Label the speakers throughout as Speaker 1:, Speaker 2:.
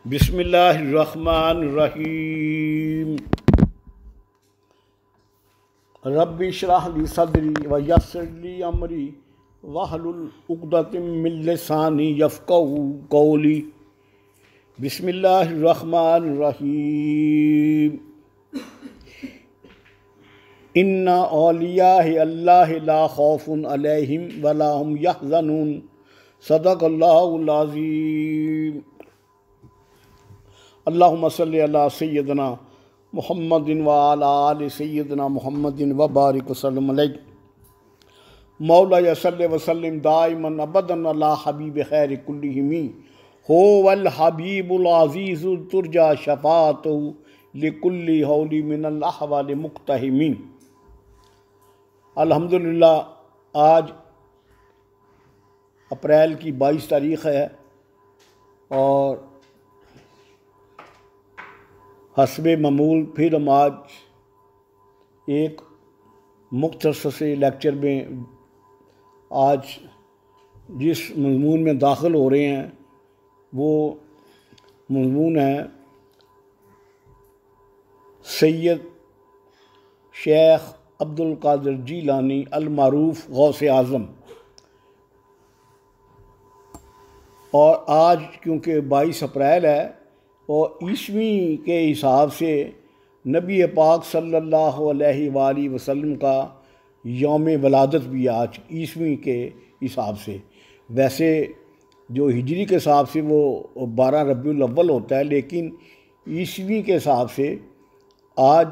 Speaker 1: बिस्मिल्लाहिर्रहमानिर्रहीम। रब्बि इश्रह ली सदरी व यस्सिर ली अमरी वहलुल उक़दतम मिन लिसानी यफ़क़हू क़ौली। बिस्मिल्लाहिर्रहमानिर्रहीम। इन्ना औलिया अल्लाह ला खौफ़ुन अलैहिम वला हुम यहज़नून। सदक़ल्लाहुल अज़ीम। अल्लाहुम्मा सल्लि अला सय्यदना मुहम्मदिन व अला आलि सय्यदना मुहम्मदिन व बारिक वसल्लम अलैहि। मौला सल्लि व सल्लिम दाइमन अबदन अला हबीब खैर कुल्लिहिमी हो वल हबीबुल अज़ीज़ु तुरजा शफ़ाअतहु लिकुल्लि हौली मिनल अहवाल मुक़्तहिमीन। अल्हम्दुलिल्लाह, आज अप्रैल की 22 तारीख़ है और हस्बे मामूल फिर हम आज एक मुख्तसर से लेक्चर में आज जिस मज़मून में दाखिल हो रहे हैं वो मज़मून है सैयद शेख अब्दुल कादिर जीलानी अल-मारूफ गौसे आज़म। और आज क्योंकि 22 अप्रैल है और ईस्वी के हिसाब से नबी पाक सल्लल्लाहु अलैहि वसल्लम का यौम वलादत भी आज ईस्वी के हिसाब से। वैसे जो हिजरी के हिसाब से वो 12 रबीउल अव्वल होता है, लेकिन ईस्वी के हिसाब से आज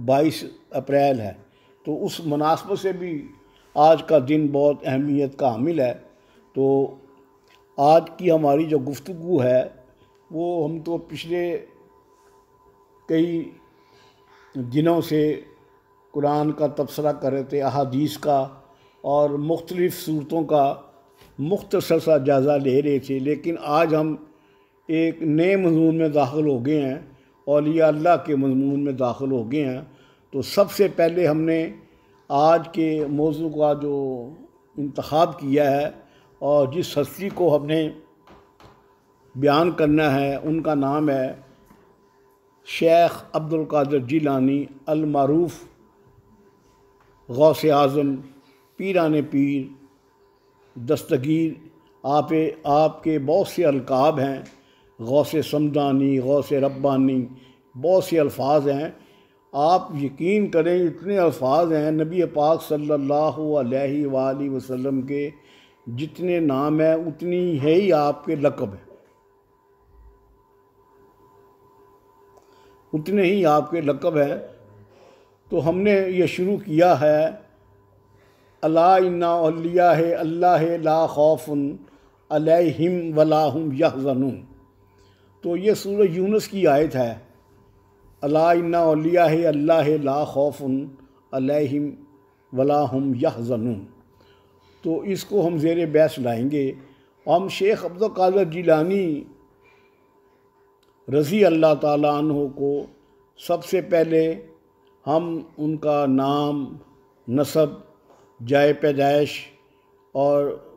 Speaker 1: 22 अप्रैल है। तो उस मुनासबत से भी आज का दिन बहुत अहमियत का हामिल है। तो आज की हमारी जो गुफ्तगू है वो हम तो पिछले कई दिनों से कुरान का तबसरा कर रहे थे, अहादीस का और मुख्तलिफ़ सूरतों का मुख्तसर सा जायज़ा ले रहे थे। लेकिन आज हम एक नए मज़मून में दाखिल हो गए हैं, औलिया अल्लाह के मज़मून में दाखिल हो गए हैं। तो सबसे पहले हमने आज के मौजू का जो इंतखाब किया है और जिस हस्ती को हमने बयान करना है उनका नाम है शेख अब्दुल कादिर जीलानी अल-मारूफ गौसे आज़म पीराने पीर दस्तगीर। आपके बहुत से अलकाब हैं, गौसे समदानी, गौसे रब्बानी, बहुत से अल्फाज हैं। आप यकीन करें इतने अल्फाज हैं नबी पाक सल्लल्लाहु अलैहि वसल्लम के जितने नाम हैं उतनी है ही आपके लक़ब हैं, उतने ही आपके लक़ब हैं। तो हमने ये शुरू किया है अला इन्ना औलिया अल्लाह ला खौफ़ुन अलैहिम वला हुम यहज़नून। तो ये सूरह यूनुस की आयत है, अला इन्ना औलिया अल्लाह ला खौफ़ुन अलैहिम वला हुम यहज़नून। तो इसको हम ज़ेर बहस लाएंगे। हम शेख अब्दुल कादिर जीलानी रज़ी अल्लाह ताला अन्हु को सबसे पहले हम उनका नाम, नसब, जाए पैदाइश और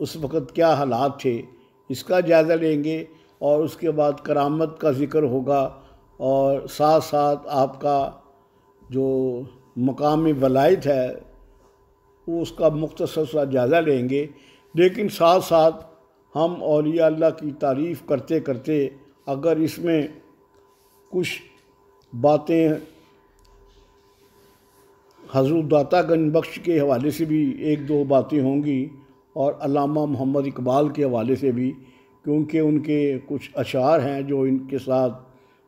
Speaker 1: उस वक़्त क्या हालात थे इसका जायज़ा लेंगे और उसके बाद करामत का ज़िक्र होगा और साथ साथ आपका जो मकाम वलायत है वो उसका मुख्तसर सा जायज़ा लेंगे। लेकिन साथ साथ हम औलिया अल्लाह की तारीफ़ करते करते अगर इसमें कुछ बातें हज़रत दाता गंज बख्श के हवाले से भी एक दो बातें होंगी और अल्लामा मोहम्मद इकबाल के हवाले से भी, क्योंकि उनके कुछ अशार हैं जो इनके साथ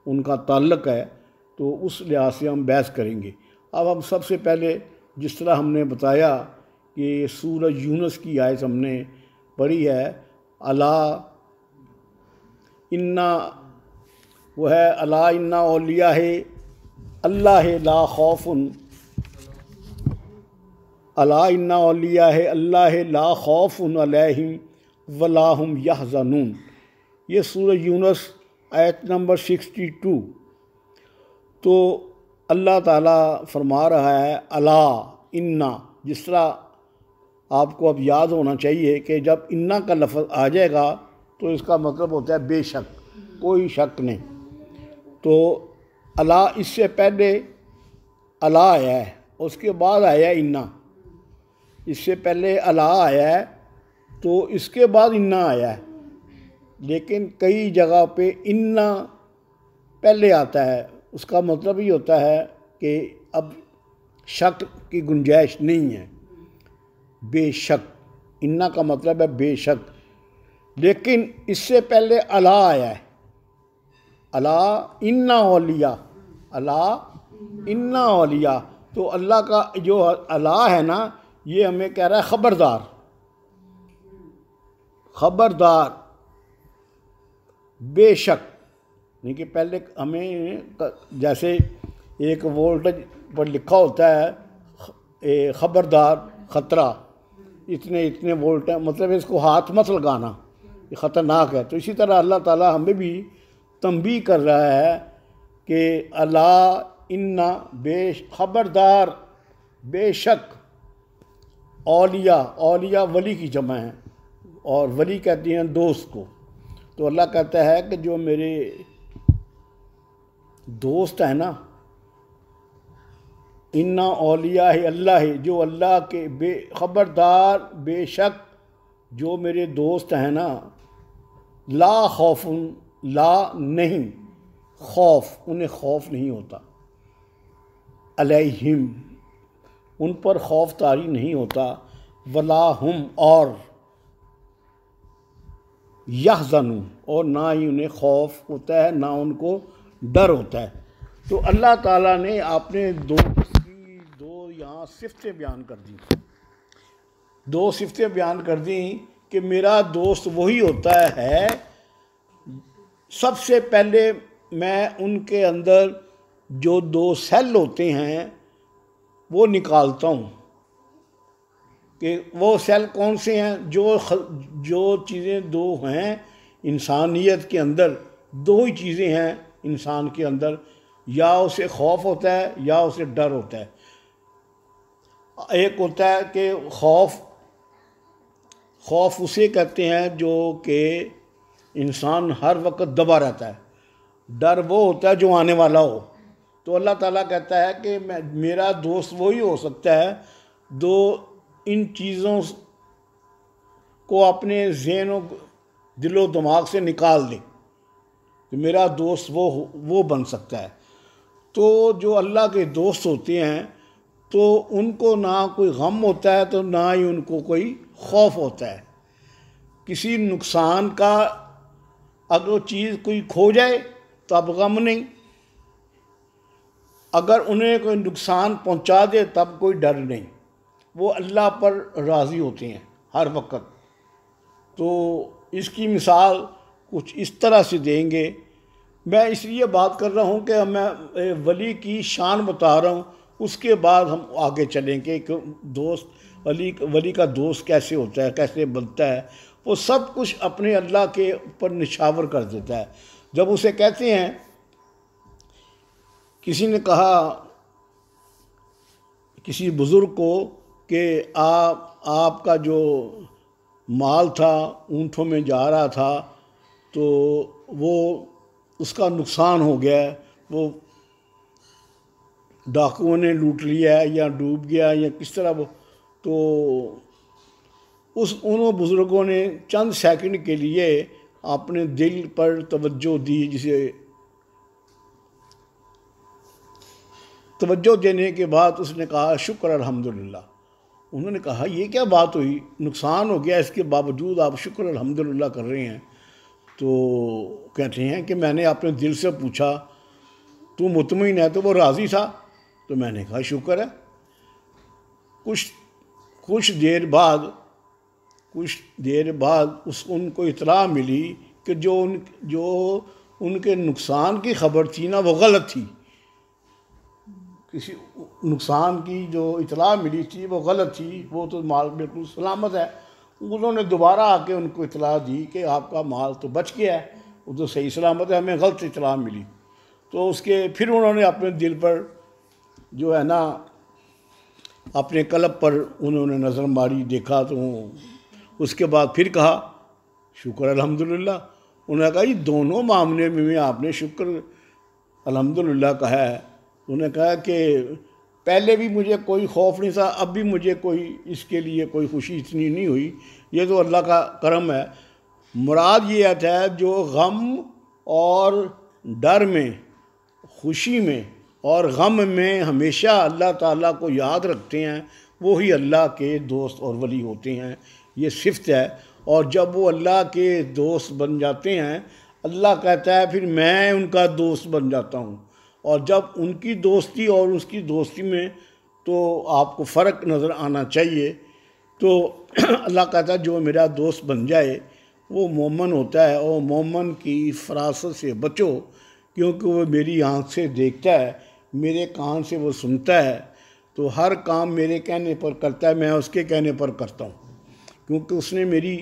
Speaker 1: उनका ताल्लुक़ है, तो उस लिहाज से हम बहस करेंगे। अब हम सबसे पहले जिस तरह हमने बताया कि सूरह यूनुस की आयत हमने पढ़ी है, अला इन्ना वो है अला इन्ना औलिया अल्लाह ला खौफ़ुन अला इन्ना औलिया अल्लाह ला खौफ़ुन अलैहिम वला हुम यहज़नून। ये सूरह यूनुस आयत नंबर 62। तो अल्लाह ताला फरमा रहा है अला इन्ना। जिस तरह आपको अब याद होना चाहिए कि जब इन्ना का लफ्ज़ आ जाएगा तो इसका मतलब होता है बेशक। कोई शक नहीं। तो अला इससे पहले अला आया है, उसके बाद आया इन्ना। इससे पहले अला आया है तो इसके बाद इन्ना आया है, लेकिन कई जगह पे इन्ना पहले आता है। उसका मतलब ही होता है कि अब शक की गुंजाइश नहीं है, बेशक। इन्ना का मतलब है बेशक। लेकिन इससे पहले अला आया है, अला इन्ना औलिया, अला इन्ना औलिया। तो अल्लाह का जो अला है ना, ये हमें कह रहा है ख़बरदार, ख़बरदार, बेशक। नहीं कि पहले हमें जैसे एक वोल्टेज पर लिखा होता है ख़बरदार, ख़तरा, इतने इतने वोल्ट है, मतलब इसको हाथ मत लगाना, ये ख़तरनाक है। तो इसी तरह अल्लाह ताला हमें भी तंबीह कर रहा है कि अला इन्ना ख़बरदार, बेशक। औलिया, औलिया वली की जमा है, और वली कहती हैं दोस्त को। तो अल्लाह कहता है कि जो मेरे दोस्त हैं ना, इन्ना औलिया है अल्लाह है, जो अल्लाह के ख़बरदार, बेशक जो मेरे दोस्त हैं ना, ला खौफुन, ला नहीं, खौफ, उन्हें खौफ नहीं होता, अलैहिम, उन पर खौफ तारी नहीं होता, वला हुम, और यहज़नून, और ना ही उन्हें खौफ होता है, ना उनको डर होता है। तो अल्लाह ताला ने आपने दो यहाँ सिफ़तें बयान कर दी, दो सिफ़तें बयान कर दी कि मेरा दोस्त वही होता है। सबसे पहले मैं उनके अंदर जो दो सेल होते हैं वो निकालता हूँ, कि वो सेल कौन से हैं। जो चीज़ें दो हैं इंसानियत के अंदर, दो ही चीज़ें हैं इंसान के अंदर, या उसे खौफ होता है या उसे डर होता है। एक होता है कि खौफ उसे कहते हैं जो कि इंसान हर वक्त दबा रहता है, डर वो होता है जो आने वाला हो। तो अल्लाह ताला कहता है कि मेरा दोस्त वही हो सकता है जो इन चीज़ों को अपने ज़हन और दिलो दिमाग से निकाल दे, तो मेरा दोस्त वो बन सकता है। तो जो अल्लाह के दोस्त होते हैं तो उनको ना कोई गम होता है, तो ना ही उनको कोई खौफ होता है। किसी नुकसान का अगर चीज़ कोई खो जाए तब गम नहीं, अगर उन्हें कोई नुकसान पहुंचा दे तब कोई डर नहीं। वो अल्लाह पर राज़ी होते हैं हर वक्त। तो इसकी मिसाल कुछ इस तरह से देंगे। मैं इसलिए बात कर रहा हूँ कि मैं वली की शान बता रहा हूँ, उसके बाद हम आगे चलेंगे कि दोस्त वली का दोस्त कैसे होता है, कैसे बनता है। वो सब कुछ अपने अल्लाह के ऊपर निछावर कर देता है। जब उसे कहते हैं, किसी ने कहा किसी बुज़ुर्ग को कि आपका जो माल था ऊँटों में जा रहा था, तो वो उसका नुकसान हो गया है, वो डाकुओं ने लूट लिया है या डूब गया या किस तरह वो। तो उन बुज़ुर्गों ने चंद सेकंड के लिए अपने दिल पर तवज्जो दी, जिसे तवज्जो देने के बाद उसने कहा शुक्र अल्हम्दुलिल्लाह। उन्होंने कहा ये क्या बात हुई, नुकसान हो गया, इसके बावजूद आप शुक्र अल्हम्दुलिल्लाह कर रहे हैं। तो कहते हैं कि मैंने अपने दिल से पूछा तू मुतमईन है, तो वो राज़ी था, तो मैंने कहा शुक्र है। कुछ देर बाद उनको इतला मिली कि जो उनके नुकसान की खबर थी ना, वो गलत थी। किसी नुकसान की जो इतला मिली थी वो गलत थी, वो तो माल बिल्कुल सलामत है। उन्होंने दोबारा आके उनको इतला दी कि आपका माल तो बच गया है, वो तो सही सलामत है, हमें गलत इतला मिली। तो उसके फिर उन्होंने अपने दिल पर जो है ना, अपने कल्ब पर उन्होंने नज़र मारी, देखा, तो उसके बाद फिर कहा शुक्र अल्हम्दुलिल्लाह। उन्होंने कहा जी दोनों मामले में आपने शुक्र अल्हम्दुलिल्लाह कहा है। उन्होंने कहा कि पहले भी मुझे कोई खौफ नहीं था, अब भी मुझे कोई इसके लिए कोई खुशी इतनी नहीं हुई, ये तो अल्लाह का करम है। मुराद ये आता है जो गम और डर में, खुशी में और गम में हमेशा अल्लाह ताला को याद रखते हैं, वो ही अल्लाह के दोस्त और वली होते हैं। ये सिफ़त है। और जब वो अल्लाह के दोस्त बन जाते हैं, अल्लाह कहता है फिर मैं उनका दोस्त बन जाता हूँ। और जब उनकी दोस्ती और उसकी दोस्ती में तो आपको फ़र्क नज़र आना चाहिए। तो अल्लाह कहता है जो मेरा दोस्त बन जाए वो मोमन होता है, और मोमन की फरासत से बचो, क्योंकि वो मेरी आँख से देखता है, मेरे कान से वो सुनता है, तो हर काम मेरे कहने पर करता है, मैं उसके कहने पर करता हूँ। क्योंकि उसने मेरी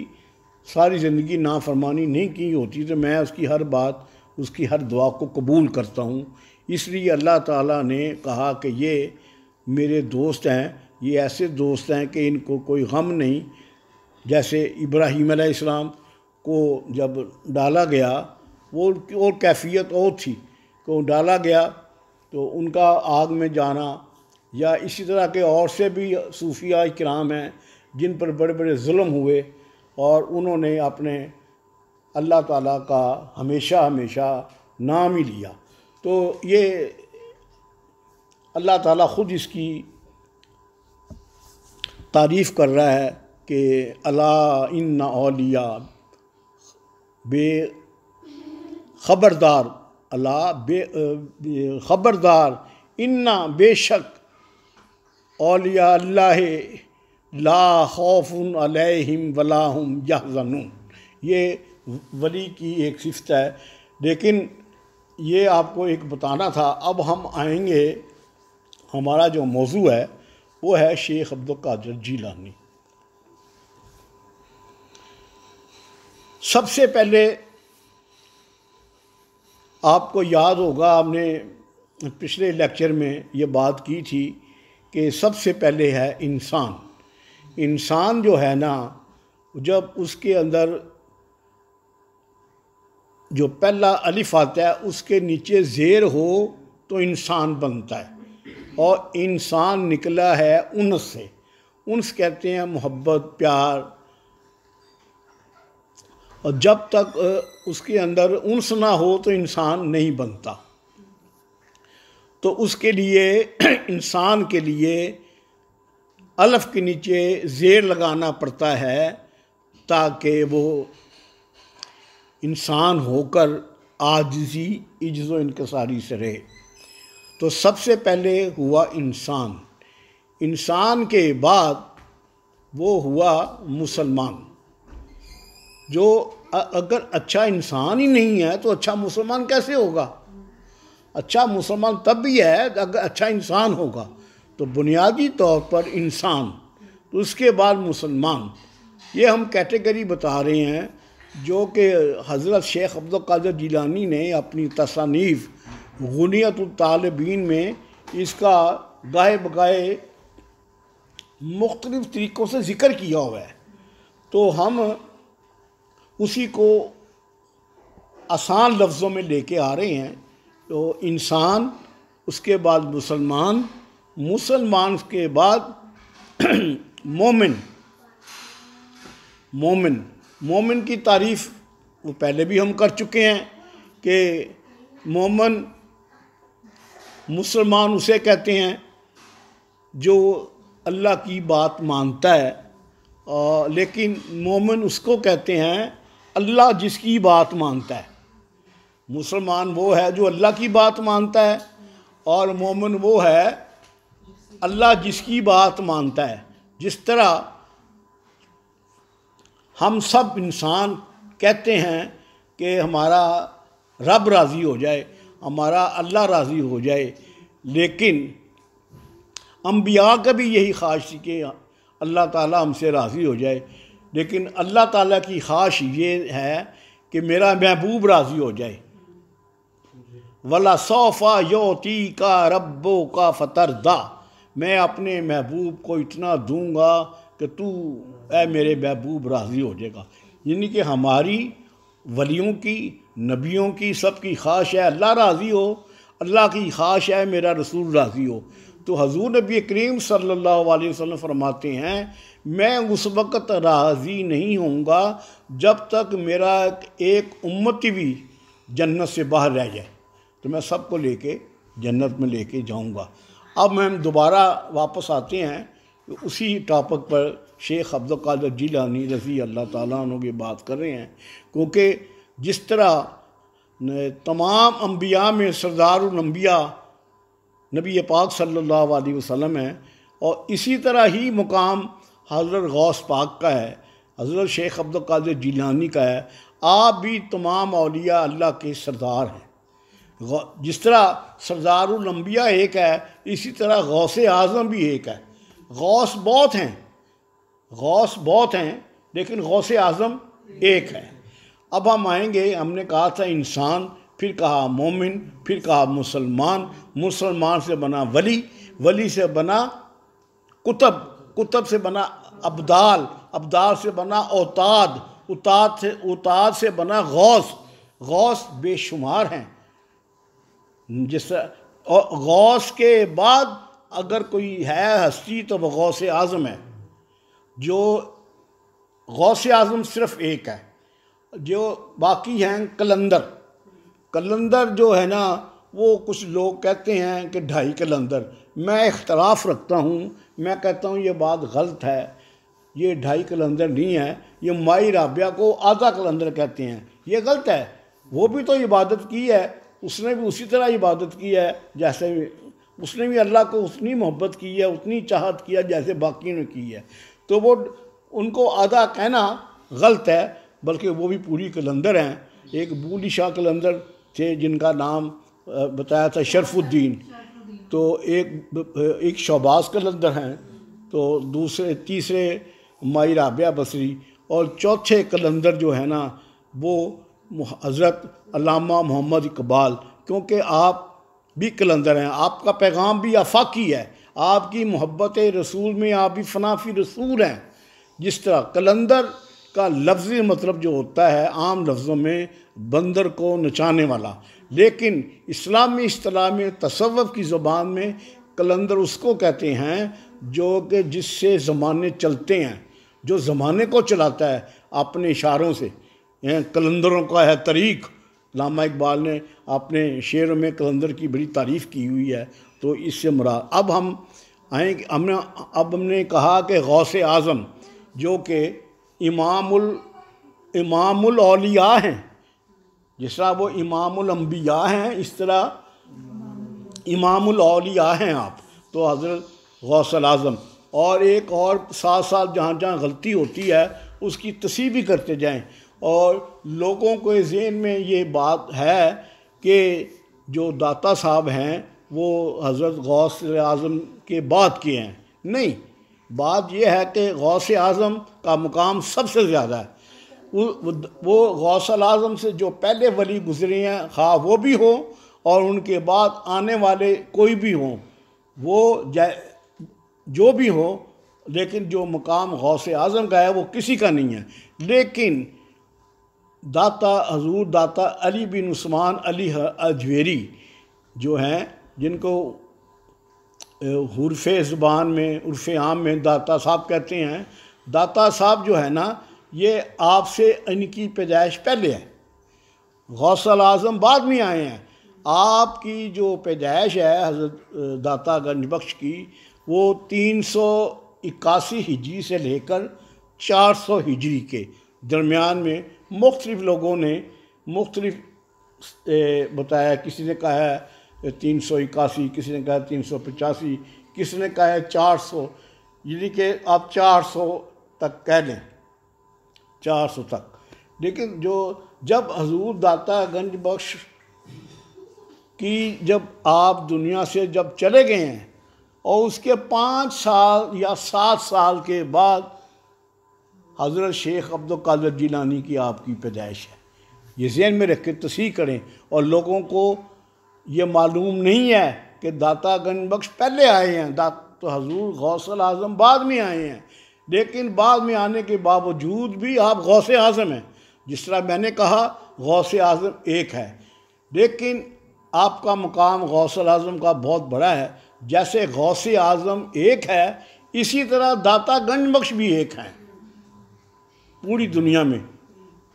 Speaker 1: सारी ज़िंदगी नाफरमानी नहीं की होती, तो मैं उसकी हर बात, उसकी हर दुआ को कबूल करता हूँ। इसलिए अल्लाह ताला ने कहा कि ये मेरे दोस्त हैं, ये ऐसे दोस्त हैं कि इनको कोई गम नहीं। जैसे इब्राहीम अलैहिस्सलाम को जब डाला गया, वो और कैफियत और थी कि डाला गया तो उनका आग में जाना, या इसी तरह के और से भी सूफिया इकराम हैं जिन पर बड़े बड़े जुल्म हुए, और उन्होंने अपने अल्लाह ताला का हमेशा हमेशा नाम ही लिया। तो ये अल्लाह ताला ख़ुद इसकी तारीफ़ कर रहा है कि अला इन्ना औलिया बे ख़बरदार, अला बे ख़बरदार, इन्ना बेशक औलिया अल्लाह ला खौफुन अलैहिम वला हुम यहज़नून। ये वली की एक सिफ़त है। लेकिन ये आपको एक बताना था। अब हम आएंगे, हमारा जो मौजू है वो है शेख अब्दुल कादिर जीलानी। सबसे पहले आपको याद होगा, हमने पिछले लेक्चर में ये बात की थी कि सबसे पहले है इंसान। इंसान जो है ना, जब उसके अंदर जो पहला अलिफ आता है उसके नीचे ज़ेर हो तो इंसान बनता है। और इंसान निकला है उन्स से। उन्स कहते हैं मोहब्बत, प्यार। और जब तक उसके अंदर उन्स ना हो तो इंसान नहीं बनता। तो उसके लिए इंसान के लिए अलफ के नीचे ज़ेर लगाना पड़ता है ताकि वो इंसान होकर आजिज़ी, इज्ज़ो इनकसारी से रहे। तो सबसे पहले हुआ इंसान। इंसान के बाद वो हुआ मुसलमान। जो अगर अच्छा इंसान ही नहीं है तो अच्छा मुसलमान कैसे होगा? अच्छा मुसलमान तब भी है अगर अच्छा इंसान होगा। तो बुनियादी तौर पर इंसान, तो उसके बाद मुसलमान। ये हम कैटेगरी बता रहे हैं जो कि हज़रत शेख अब्दुल कादिर जीलानी ने अपनी तसानीफ़ गुनियतुल तालिबीन में इसका गाहे बगाहे मुख्तलिफ़ तरीक़ों से ज़िक्र किया हुआ है। तो हम उसी को आसान लफ्ज़ों में लेके आ रहे हैं। तो इंसान, उसके बाद मुसलमान, मुसलमान के बाद मोमिन। मोमिन, मोमिन की तारीफ़ वो पहले भी हम कर चुके हैं कि मोमिन, मुसलमान उसे कहते हैं जो अल्लाह की बात मानता है। लेकिन मोमिन उसको कहते हैं अल्लाह जिसकी बात मानता है। मुसलमान वो है जो अल्लाह की बात मानता है, और मोमिन वो है अल्लाह जिसकी बात मानता है। जिस तरह हम सब इंसान कहते हैं कि हमारा रब राज़ी हो जाए, हमारा अल्लाह राज़ी हो जाए, लेकिन अंबिया का भी यही ख्वाहिश थी कि अल्लाह ताला हमसे राज़ी हो जाए। लेकिन अल्लाह ताला की ख्वाहिश ये है कि मेरा महबूब राज़ी हो जाए। वला सौफ़ा योती का रब्बो का फ़तरदा, मैं अपने महबूब को इतना दूंगा कि तू ऐ मेरे महबूब राज़ी हो जाएगा। यानी कि हमारी वलियों की, नबियों की, सबकी ख्वाहिश है अल्लाह राज़ी हो, अल्लाह की ख्वाहिश है मेरा रसूल राज़ी हो। तो हजूर नबी करीम सल्लल्लाहु अलैहि वसल्लम फरमाते हैं मैं उस वक़्त राज़ी नहीं होऊंगा जब तक मेरा एक उम्मती भी जन्नत से बाहर रह जाए, तो मैं सबको लेके जन्नत में लेके जाऊंगा। अब हम दोबारा वापस आते हैं उसी टॉपिक पर। शेख अब्दुल कादिर जिलानी रज़ी अल्लाह ताला अन्हु की बात कर रहे हैं, क्योंकि जिस तरह तमाम अम्बिया में सरदारुल अम्बिया नबी पाक सल्लल्लाहु अलैहि वसल्लम है, और इसी तरह ही मुकाम हज़रत गौस पाक का है, हज़रत शेख अब्दुल कादिर जिलानी का है। आप भी तमाम औलिया अल्लाह के सरदार हैं। जिस तरह सरदारुल अम्बिया एक है, इसी तरह गौस आज़म भी एक है। गौस बहुत हैं, गौस बहुत हैं, लेकिन गौस आज़म एक है। अब हम आएंगे, हमने कहा था इंसान, फिर कहा मोमिन, फिर कहा मुसलमान, मुसलमान से बना वली, वली से बना कुतब, कुतब से बना अब्दाल, अब्दाल से बना औताद, उताद से बना गौस, गौस बेशुमार हैं। जिस और गौस के बाद अगर कोई है हस्ती तो वह गौस आज़म है। जो गौस आज़म सिर्फ एक है, जो बाकी हैं कलंदर। कलंदर जो है ना, वो कुछ लोग कहते हैं कि 2.5 कलंदर। मैं इख्तलाफ रखता हूँ, मैं कहता हूँ ये बात गलत है, ये 2.5 कलंदर नहीं है, ये माई राबिया को आधा कलंदर कहते हैं, ये गलत है। वो भी तो इबादत की है, उसने भी उसी तरह इबादत की है जैसे उसने भी अल्लाह को उतनी मोहब्बत की है, उतनी चाहत किया जैसे बाकी ने की है। तो वो उनको आधा कहना गलत है, बल्कि वो भी पूरी कलंदर हैं। एक बूली शाह कलंदर थे जिनका नाम बताया था शरफुद्दीन, तो एक शहबाज कलंदर हैं, तो दूसरे तीसरे माई राबिया बसरी, और चौथे कलंदर जो है ना वो हज़रत अल्लामा मोहम्मद इकबाल। क्योंकि आप भी कलंदर हैं, आपका पैगाम भी आफाकी है, आपकी मोहब्बत रसूल में आप भी फनाफी रसूल हैं। जिस तरह कलंदर का लफ्ज़ी मतलब जो होता है आम लफ्ज़ों में बंदर को नचाने वाला, लेकिन इस्लामी इस्तिलाह में तसव्वुफ़ की ज़ुबान में कलंदर उसको कहते हैं जो कि जिससे ज़माने चलते हैं, जो ज़माने को चलाता है अपने इशारों से। कलंदरों का है तरीक़, अल्लामा इकबाल ने अपने शेरों में कलंदर की बड़ी तारीफ़ की हुई है। तो इससे मुराद अब हम आएँ, हमने कहा कि गौस आज़म जो कि इमामुल औलिया हैं, जिस तरह वो इमामुल अम्बिया हैं, इस तरह इमामुल औलिया हैं आप, तो हज़रत गौस आज़म। और एक और साथ साथ जहाँ जहाँ गलती होती है उसकी तस्हीह भी करते जाएं, और लोगों के ज़हन में ये बात है कि जो दाता साहब हैं वो हज़रत गौस आज़म के बाद के हैं। नहीं, बात यह है कि गौस आज़म का मुकाम सबसे ज़्यादा है। वो गौस आज़म से जो पहले वली गुज़रे हैं, ख़ा वो भी हो और उनके बाद आने वाले कोई भी हों, वो जो भी हो, लेकिन जो मुकाम गौस आज़म का है वो किसी का नहीं है। लेकिन दाता हजूर दाता अली बिन उस्मान अली अजवेरी जो हैं, जिनको हुर्फ़ ज़ुबान में उर्फ़ आम में दाता साहब कहते हैं, दाता साहब जो है ना ये आपसे इनकी पैदाइश पहले है, गौस आज़म बाद में आए हैं। आपकी जो पैदाइश है हज़रत दाता गंज बख्श की, वो 381 हिजरी से लेकर 400 हिजरी के दरमियान में मुख्तलिफ़ लोगों ने मुख्तलिफ़ बताया। किसी ने कहा है 381, किसी ने कहा 385, किसी ने कहा है 400, यानी कि आप 400 तक कह लें, 400 तक। लेकिन जब हजूर दाता गंज बख्श की जब आप दुनिया से जब चले गए हैं और उसके 5 साल या 7 साल के बाद हज़रत शेख अब्दुल कादिर जिलानी की आपकी पैदाइश है, ये ज़हन में रख के तस्हीह करें। और लोगों को ये मालूम नहीं है कि दाता गंज बख्श पहले आए हैं, तो हजूर गौस आज़म बाद में आए हैं। लेकिन बाद में आने के बावजूद भी आप गौस आज़म हैं। जिस तरह मैंने कहा गौसे आज़म एक है, लेकिन आपका मकाम गौसल आज़म का बहुत बड़ा है। जैसे गौसे आज़म एक है, इसी तरह दाता गंज बख्श भी एक हैं पूरी दुनिया में,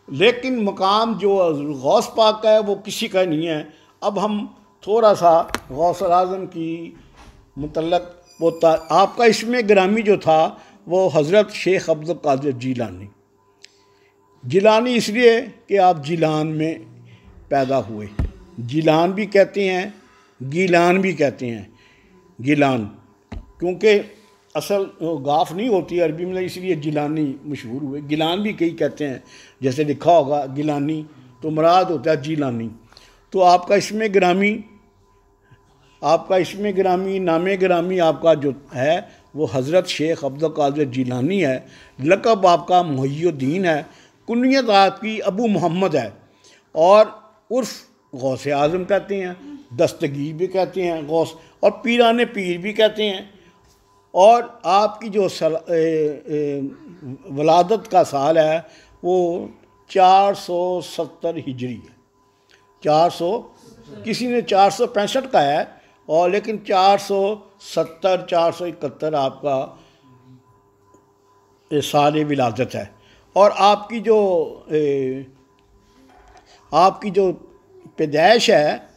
Speaker 1: लेकिन मकाम जो गौस पाक का है वो किसी का नहीं है। अब हम थोड़ा सा गौसल आज़म की मुतल्लक होता, आपका इसमें ग्रामी जो था वो हज़रत शेख अब्दुल कादिर जीलानी। जिलानी इसलिए कि आप जिलान में पैदा हुए, जिलान भी कहते हैं, गीलान भी कहते हैं। गिलान क्योंकि असल गाफ नहीं होती अरबी में, इसलिए जिलानी मशहूर हुए। गिलान भी कई कहते हैं, जैसे लिखा होगा गिलानी तो मुराद होता है जिलानी। तो आपका इसमें ग्रामी नामे ग्रामी आपका जो है वो हज़रत शेख अब्दुल कादिर जिलानी है। लक़ब आपका मुहियुद्दीन है। कुनियत आपकी अबू मोहम्मद है और उर्फ़ गौसे आज़म कहते हैं, दस्तगीर भी कहते हैं गौस, और पीराने पीर भी कहते हैं। और आपकी जो वलादत का साल है वो 470 हिजरी है। 400, किसी ने 465 का है, और लेकिन 470 471 आपका साल विलादत है। और आपकी जो पैदाइश है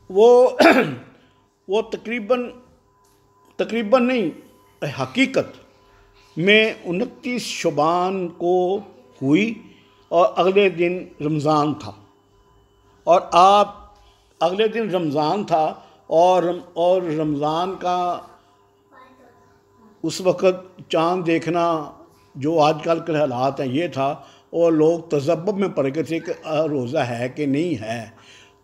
Speaker 1: वो तकरीबन नहीं, हकीकत में 29 शुबान को हुई और अगले दिन रमज़ान था। और आप अगले दिन रमज़ान था और रमज़ान का उस वक़्त चाँद देखना जो आजकल के हालात हैं ये था, और लोग तज़ब्बुब में पड़ गए थे कि रोज़ा है कि नहीं है।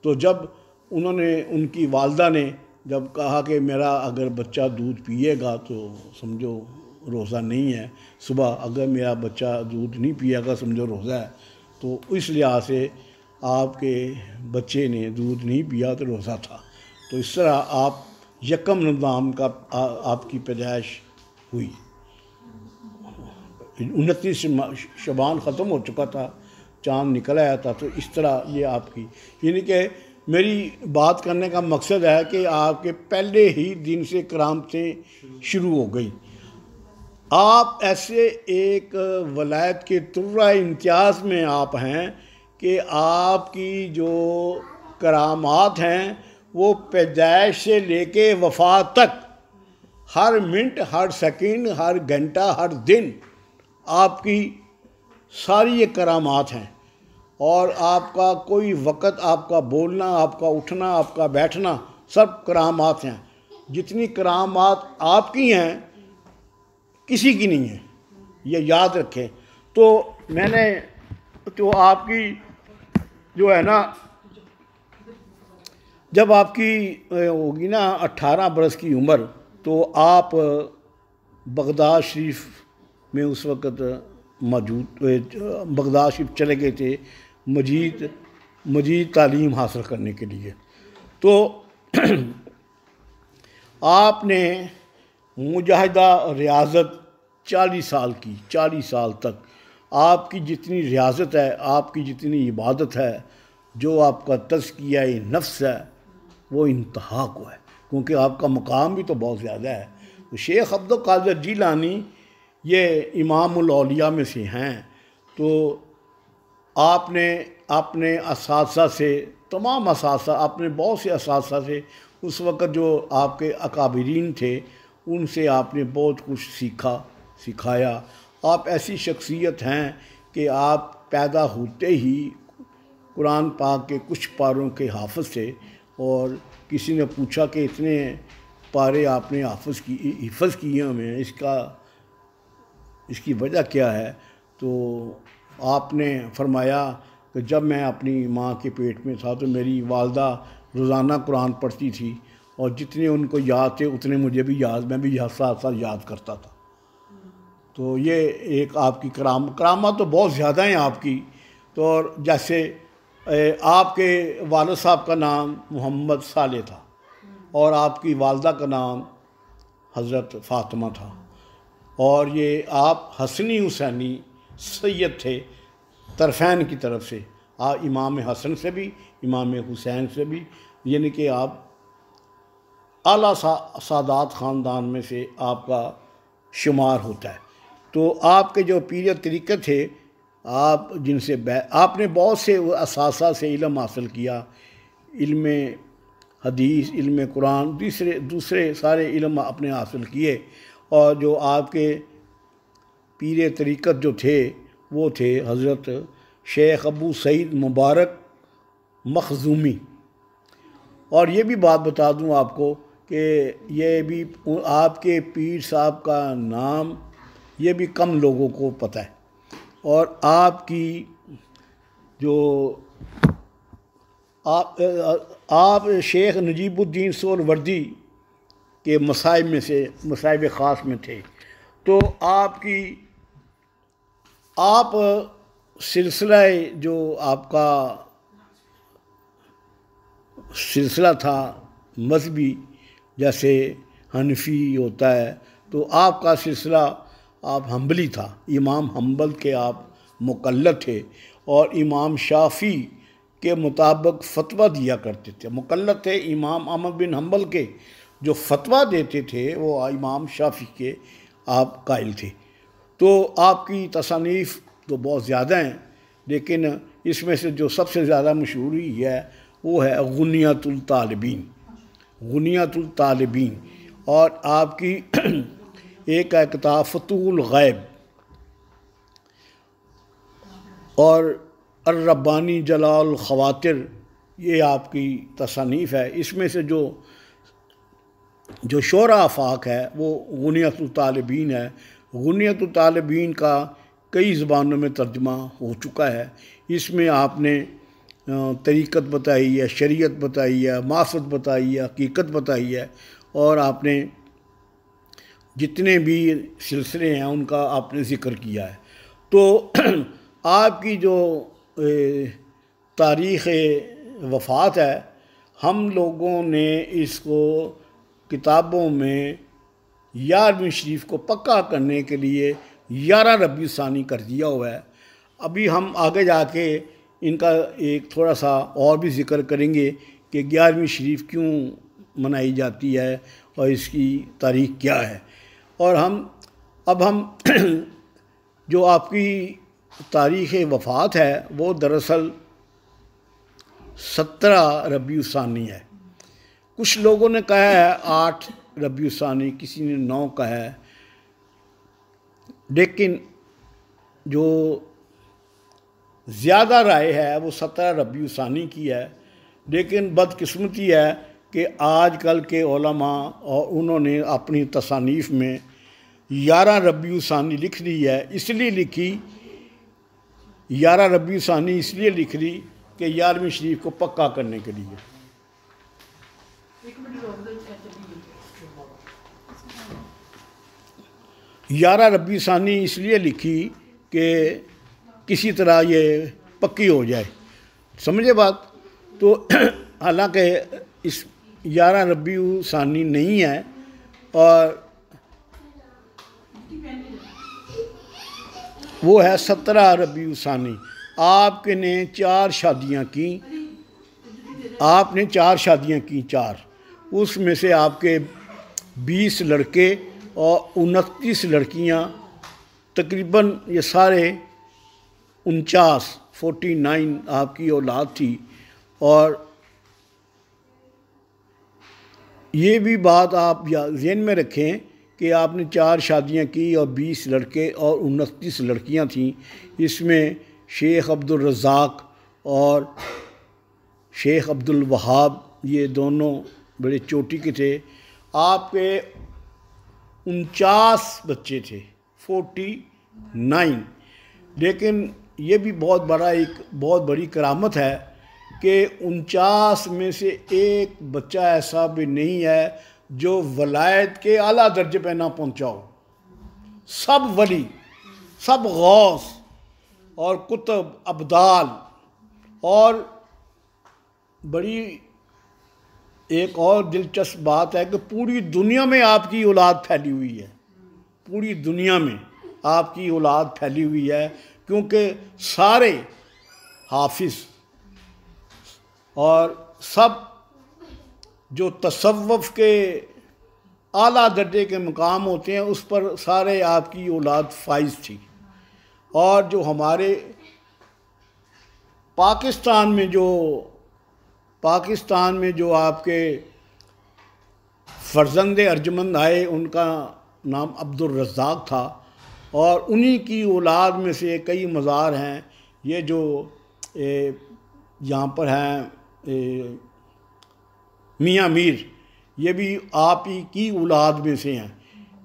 Speaker 1: तो जब उनकी वालदा ने जब कहा कि मेरा अगर बच्चा दूध पिएगा तो समझो रोज़ा नहीं है, सुबह अगर मेरा बच्चा दूध नहीं पिएगा समझो रोज़ा है। तो इस लिहाज से आपके बच्चे ने दूध नहीं पिया तो रोज़ा था। तो इस तरह आप यकम रमज़ान का आपकी पैदाइश हुई। 29 शबान ख़त्म हो चुका था, चाँद निकल आया था। तो इस तरह ये आपकी, यानी कि मेरी बात करने का मकसद है कि आपके पहले ही दिन से करामतें शुरू हो गई। आप ऐसे एक वलायत के तुर्रा इम्तियाज़ में आप हैं कि आपकी जो करामात हैं वो पैदाइश से लेके वफ़ात तक हर मिनट, हर सेकंड, हर घंटा, हर दिन आपकी सारी ये करामात हैं। और आपका कोई वक़्त, आपका बोलना, आपका उठना, आपका बैठना, सब करामात हैं। जितनी करामात आपकी हैं किसी की नहीं है, ये याद रखें। तो मैंने तो आपकी जो है ना, जब आपकी होगी ना 18 बरस की उम्र, तो आप बगदाद शरीफ में उस वक़्त मौजूद, बगदाद शरीफ चले गए थे मजीद तालीम हासिल करने के लिए। तो आपने मुजाहिदा रियाज़त 40 साल की, 40 साल तक आपकी जितनी रियाज़त है, आपकी जितनी इबादत है, जो आपका तज़किया नफ्स है वो इंतहा को है, क्योंकि आपका मकाम भी तो बहुत ज़्यादा है। तो शेख अब्दुल कादिर जीलानी ये इमामुल औलिया में से हैं। तो आपने अपने असातिज़ा से, तमाम असातिज़ा, आपने बहुत से असातिज़ा से, उस वक़्त जो आपके अकाबिरीन थे उनसे आपने बहुत कुछ सिखाया। आप ऐसी शख्सियत हैं कि आप पैदा होते ही कुरान पाक के कुछ पारों के हाफ़िज़ थे। और किसी ने पूछा कि इतने पारे आपने हिफ़्ज़ किए हुए हैं, इसकी वजह क्या है? तो आपने फरमाया कि जब मैं अपनी माँ के पेट में था तो मेरी वालदा रोज़ाना कुरान पढ़ती थी, और जितने उनको याद थे उतने मुझे भी याद, मैं भी साथ साथ याद करता था। तो ये एक आपकी करामा तो बहुत ज़्यादा हैं आपकी। तो जैसे आपके वालिद साहब का नाम मोहम्मद साले था और आपकी वालदा का नाम हज़रत फ़ातिमा था, और ये आप हसनी हुसैनी सैयद थे तरफ़ैन की तरफ से, आप इमाम हसन से भी, इमाम हुसैन से भी, यानी कि आप आला सादात ख़ानदान में से आपका शुमार होता है। तो आपके जो पीर तरीक़त थे, आप जिनसे आपने बहुत से असासा से इल्म हासिल किया, इल्म हदीस, इल्म कुरान, दूसरे सारे इल्म आपने हासिल किए। और जो आपके पीर तरीक़त जो थे वो थे हज़रत शेख अबू सईद मुबारक मखज़ूमी। और ये भी बात बता दूं आपको कि ये भी आपके पीर साहब का नाम ये भी कम लोगों को पता है। और आपकी जो आप शेख नजीबुद्दीन सोहरवर्दी के मसाइब में से, मसाइब ख़ास में थे। तो आप सिलसिला, जो आपका सिलसिला था मजहबी, जैसे हनफी होता है, तो आपका सिलसिला आप हम्बली था। इमाम हम्बल के आप मुकल्लद थे और इमाम शाफ़ी के मुताबिक फ़तवा दिया करते थे। मुकल्लद थे इमाम अहमद बिन हम्बल के, जो फ़तवा देते थे वो इमाम शाफ़ी के आप कायल थे। तो आपकी तसानीफ़ तो बहुत ज़्यादा हैं, लेकिन इसमें से जो सबसे ज़्यादा मशहूर हुई है वो है गुनियतुल तालिबीन, गुनियतुल तालिबीन। और आपकी एक है किताब फतूहुल गैब और अर्रब्बानी जलाल ख़वातिर, ये आपकी तसानीफ़ है। इसमें से जो शोरा आफाक है वो गुनियतुल तालिबीन है। गुनियतुल तालिबीन का कई ज़बानों में तर्जुमा हो चुका है। इसमें आपने तरीक़त बताई है, शरीयत बताई है, माफ़त बताई है, हकीकत बताई है, और आपने जितने भी सिलसिले हैं उनका आपने ज़िक्र किया है। तो आपकी जो तारीख़ वफ़ात है, हम लोगों ने इसको किताबों में 11वीं शरीफ को पक्का करने के लिए 11 रबी सानी कर दिया हुआ है। अभी हम आगे जाके इनका एक थोड़ा सा और भी ज़िक्र करेंगे कि 11वीं शरीफ क्यों मनाई जाती है और इसकी तारीख़ क्या है। और अब हम जो आपकी तारीख़ वफ़ात है वो दरअसल 17 रबी सानी है। कुछ लोगों ने कहा है 8 रबी सानी, किसी ने 9 कहा है, लेकिन जो ज़्यादा राय है वो 17 रबी सानी की है। लेकिन बदकिस्मती है कि आजकल के उलमा और उन्होंने अपनी तसानीफ़ में 11 रबी सानी लिख दी है। इसलिए लिखी 11 रबी सानी इसलिए लिख दी कि 11वीं शरीफ को पक्का करने के लिए। 11 रबी सानी इसलिए लिखी कि किसी तरह ये पक्की हो जाए, समझे बात। तो हालांकि इस 11 रबी सानी नहीं है, और वो है 17 रबी सानी। आपने 4 शादियाँ की, आपने 4 शादियाँ की, 4, उसमें से आपके 20 लड़के और 29 लड़कियाँ, तकरीबन ये सारे 49 आपकी औलाद थी। और ये भी बात आप ज़हन में रखें कि आपने 4 शादियाँ की और 20 लड़के और 29 लड़कियाँ थीं। इसमें शेख अब्दुल रज़ाक और शेख अब्दुल वहाब, ये दोनों बड़े चोटी के थे। आपके 49 बच्चे थे, 49। लेकिन ये भी बहुत बड़ी करामत है कि 49 में से एक बच्चा ऐसा भी नहीं है जो वलायत के आला दर्जे पे ना पहुँचा हो। सब वली, सब गौस और कुतुब, अब्दाल। और बड़ी एक और दिलचस्प बात है कि पूरी दुनिया में आपकी औलाद फैली हुई है, पूरी दुनिया में आपकी औलाद फैली हुई है। क्योंकि सारे हाफिज़ और सब जो तसव्वुफ़ के आला दर्जे के मकाम होते हैं उस पर सारे आपकी औलाद फाइज थी। और जो हमारे पाकिस्तान में जो आपके फ़र्जंद अर्जमंद आए उनका नाम अब्दुल रज़्ज़ाक़ था, और उन्हीं की औलाद में से कई मज़ार हैं। ये जो यहाँ पर हैं मियाँ मीर, ये भी आप ही की औलाद में से हैं।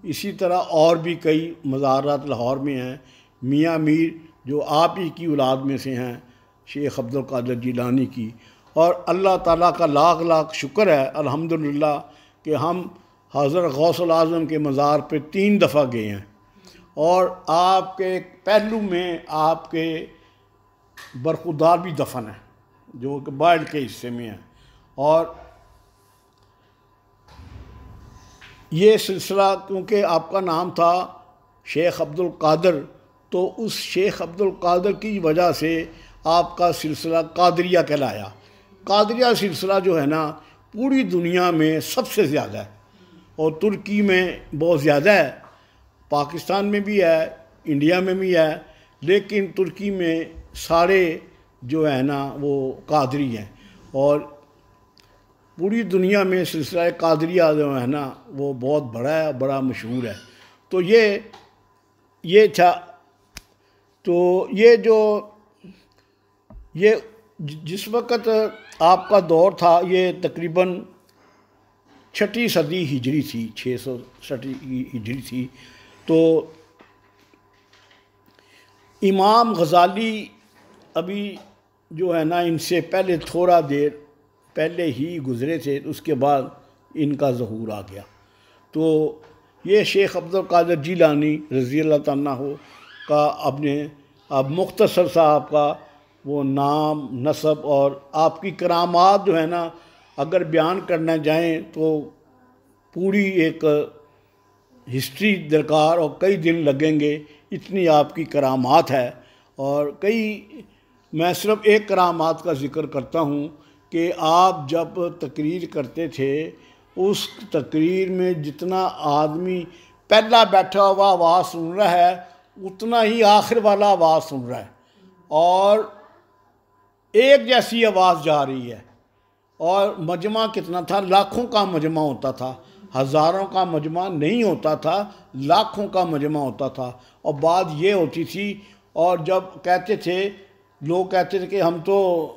Speaker 1: इसी तरह और भी कई मज़ारात लाहौर में हैं मियाँ मीर जो आप ही की औलाद में से हैं, शेख अब्दुल कादिर जिलानी की। और अल्लाह ताला का लाख लाख शुक्र है अल्हम्दुलिल्लाह कि हम हज़रत गौसुल आज़म के मज़ार पे 3 दफ़ा गए हैं, और आपके पहलू में आपके बरखुरदार भी दफन है जो कि बाढ़ के हिस्से में है। और ये सिलसिला क्योंकि आपका नाम था शेख अब्दुल कादिर, तो उस शेख अब्दुल कादिर की वजह से आपका सिलसिला कादरिया कहलाया। कादरिया सिलसिला जो है ना पूरी दुनिया में सबसे ज़्यादा है, और तुर्की में बहुत ज़्यादा है, पाकिस्तान में भी है, इंडिया में भी है, लेकिन तुर्की में सारे जो है ना वो कादरी हैं। और पूरी दुनिया में सिलसिला कादरिया जो है ना वो बहुत बड़ा है, बड़ा मशहूर है। तो ये था, तो ये जिस वक़्त आपका दौर था ये तकरीबन 6वीं सदी हिजरी थी, 660 हिजरी थी। तो इमाम गज़ाली अभी जो है ना इनसे पहले थोड़ा देर पहले ही गुज़रे थे, उसके बाद इनका ज़हूर आ गया। तो ये शेख अब्दुल कादिर जिलानी रज़ी अल्लाह तआला हो का अब मुख्तसर सा आपका वो नाम नसब और आपकी करामात जो है ना अगर बयान करना जाएं तो पूरी एक हिस्ट्री दरकार और कई दिन लगेंगे, इतनी आपकी करामात है। और मैं सिर्फ एक करामात का ज़िक्र करता हूँ कि आप जब तकरीर करते थे उस तकरीर में जितना आदमी पहला बैठा हुआ आवाज़ सुन रहा है उतना ही आखिर वाला आवाज़ सुन रहा है, और एक जैसी आवाज़ जा रही है। और मजमा कितना था, लाखों का मजमा होता था, हज़ारों का मजमा नहीं होता था, लाखों का मजमा होता था। और बात ये होती थी, और जब कहते थे लोग कहते थे कि हम तो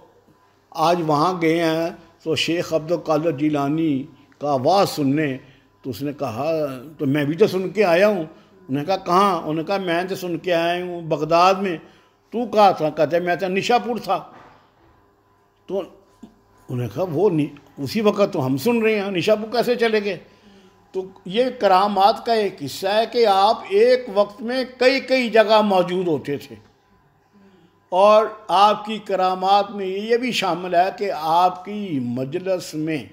Speaker 1: आज वहाँ गए हैं तो शेख अब्दुल कादिर जिलानी का आवाज़ सुनने, तो उसने कहा तो मैं भी तो सुन के आया हूँ। उन्होंने कहा कहाँ? उन्होंने कहा मैं तो सुन के आया हूँ बगदाद में। तू कहा था? कहते मैं तो निशापुर था। तो उन्होंने कहा वो उसी वक्त तो हम सुन रहे हैं, निशापुर कैसे चले गए? तो ये करामात का एक हिस्सा है कि आप एक वक्त में कई कई जगह मौजूद होते थे। और आपकी करामात में ये भी शामिल है कि आपकी मजलिस में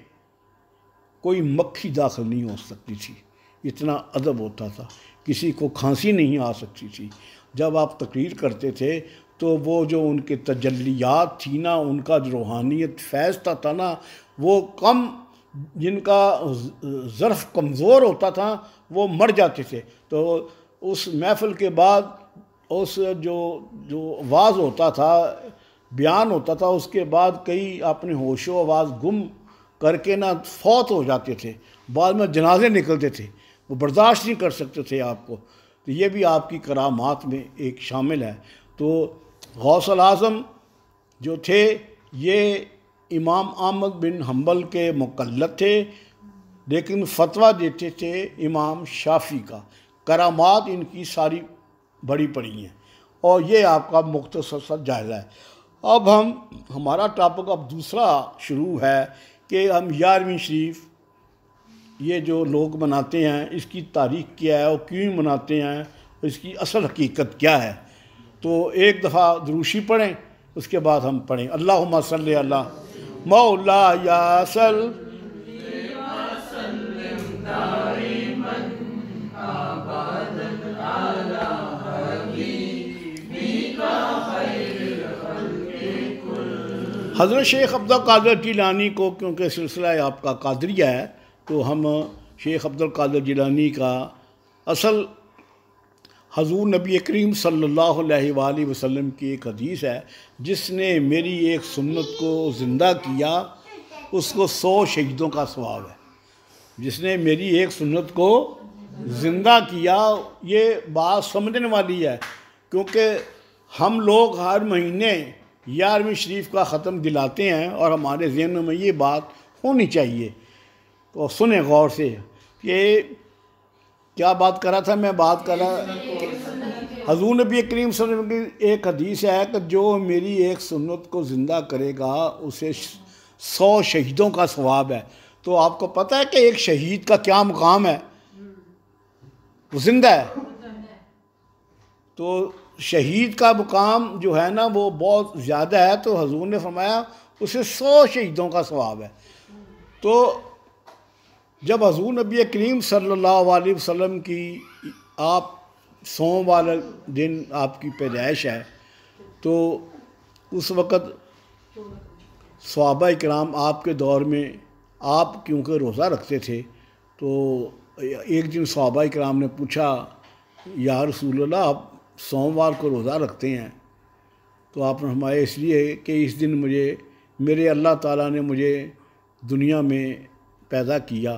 Speaker 1: कोई मक्खी दाखिल नहीं हो सकती थी, इतना अदब होता था, किसी को खांसी नहीं आ सकती थी। जब आप तकरीर करते थे तो वो जो उनके तजल्लियात थी ना, उनका जो रूहानियत फैज़ था ना, वो कम जिनका ज़र्फ़ कमज़ोर होता था वो मर जाते थे। तो उस महफ़िल के बाद उस जो आवाज़ होता था, बयान होता था, उसके बाद कई अपने होशो आवाज़ गुम करके ना फौत हो जाते थे, बाद में जनाजे निकलते थे, वो बर्दाश्त नहीं कर सकते थे आपको। तो ये भी आपकी करामात में एक शामिल है। तो गौसल आज़म जो थे ये इमाम अहमद बिन हम्बल के मुक़ल्लिद थे, लेकिन फतवा देते थे इमाम शाफ़ी का। करामात इनकी सारी बड़ी पड़ी हैं, और ये आपका मुख्तसर सा जायज़ा है। अब हमारा टॉपिक अब दूसरा शुरू है कि हम 11वीं शरीफ ये जो लोग मनाते हैं इसकी तारीख़ क्या है और क्यों मनाते हैं, इसकी असल हकीकत क्या है। तो एक दफ़ा दुरूशी पढ़ें, उसके बाद हम पढ़ें अल्लाहुम्मा सल्ली अला मौला यासल।
Speaker 2: का
Speaker 1: हज़रत शेख अब्दुल कादिर जिलानी को, क्योंकि सिलसिला आपका कादरिया है, तो हम शेख अब्दुल कादिर जिलानी का असल हजूर नबी करीम सल्लल्लाहु अलैहि वसल्लम की एक हदीस है, जिसने मेरी एक सुन्नत को ज़िंदा किया उसको 100 शहीदों का सवाब है। जिसने मेरी एक सुन्नत को ज़िंदा किया, ये बात समझने वाली है, क्योंकि हम लोग हर महीने 11वीं शरीफ का ख़त्म दिलाते हैं और हमारे ज़हन में ये बात होनी चाहिए। तो सुने गौर से, ये क्या बात कर रहा था मैं? बात कर रहा हज़ूर नबी करीम सल्लल्लाहु अलैहि वसल्लम की एक हदीस है कि जो मेरी एक सुन्नत को ज़िंदा करेगा उसे 100 शहीदों का सवाब है। तो आपको पता है कि एक शहीद का क्या मुकाम है? वो जिंदा है। तो शहीद का मुकाम जो है ना वो बहुत ज़्यादा है। तो हजूर ने फरमाया उसे 100 शहीदों का सवाब है। तो जब हजूर नबी करीम सल्लल्लाहु अलैहि वसल्लम की आप सोमवार दिन आपकी पैदाइश है, तो उस वक़्त सहाबा किराम आपके दौर में आप क्योंकि रोज़ा रखते थे, तो एक दिन सहाबा किराम ने पूछा, या रसूल अल्लाह आप सोमवार को रोज़ा रखते हैं? तो आपने फरमाया इसलिए कि इस दिन मेरे अल्लाह ताला ने मुझे दुनिया में पैदा किया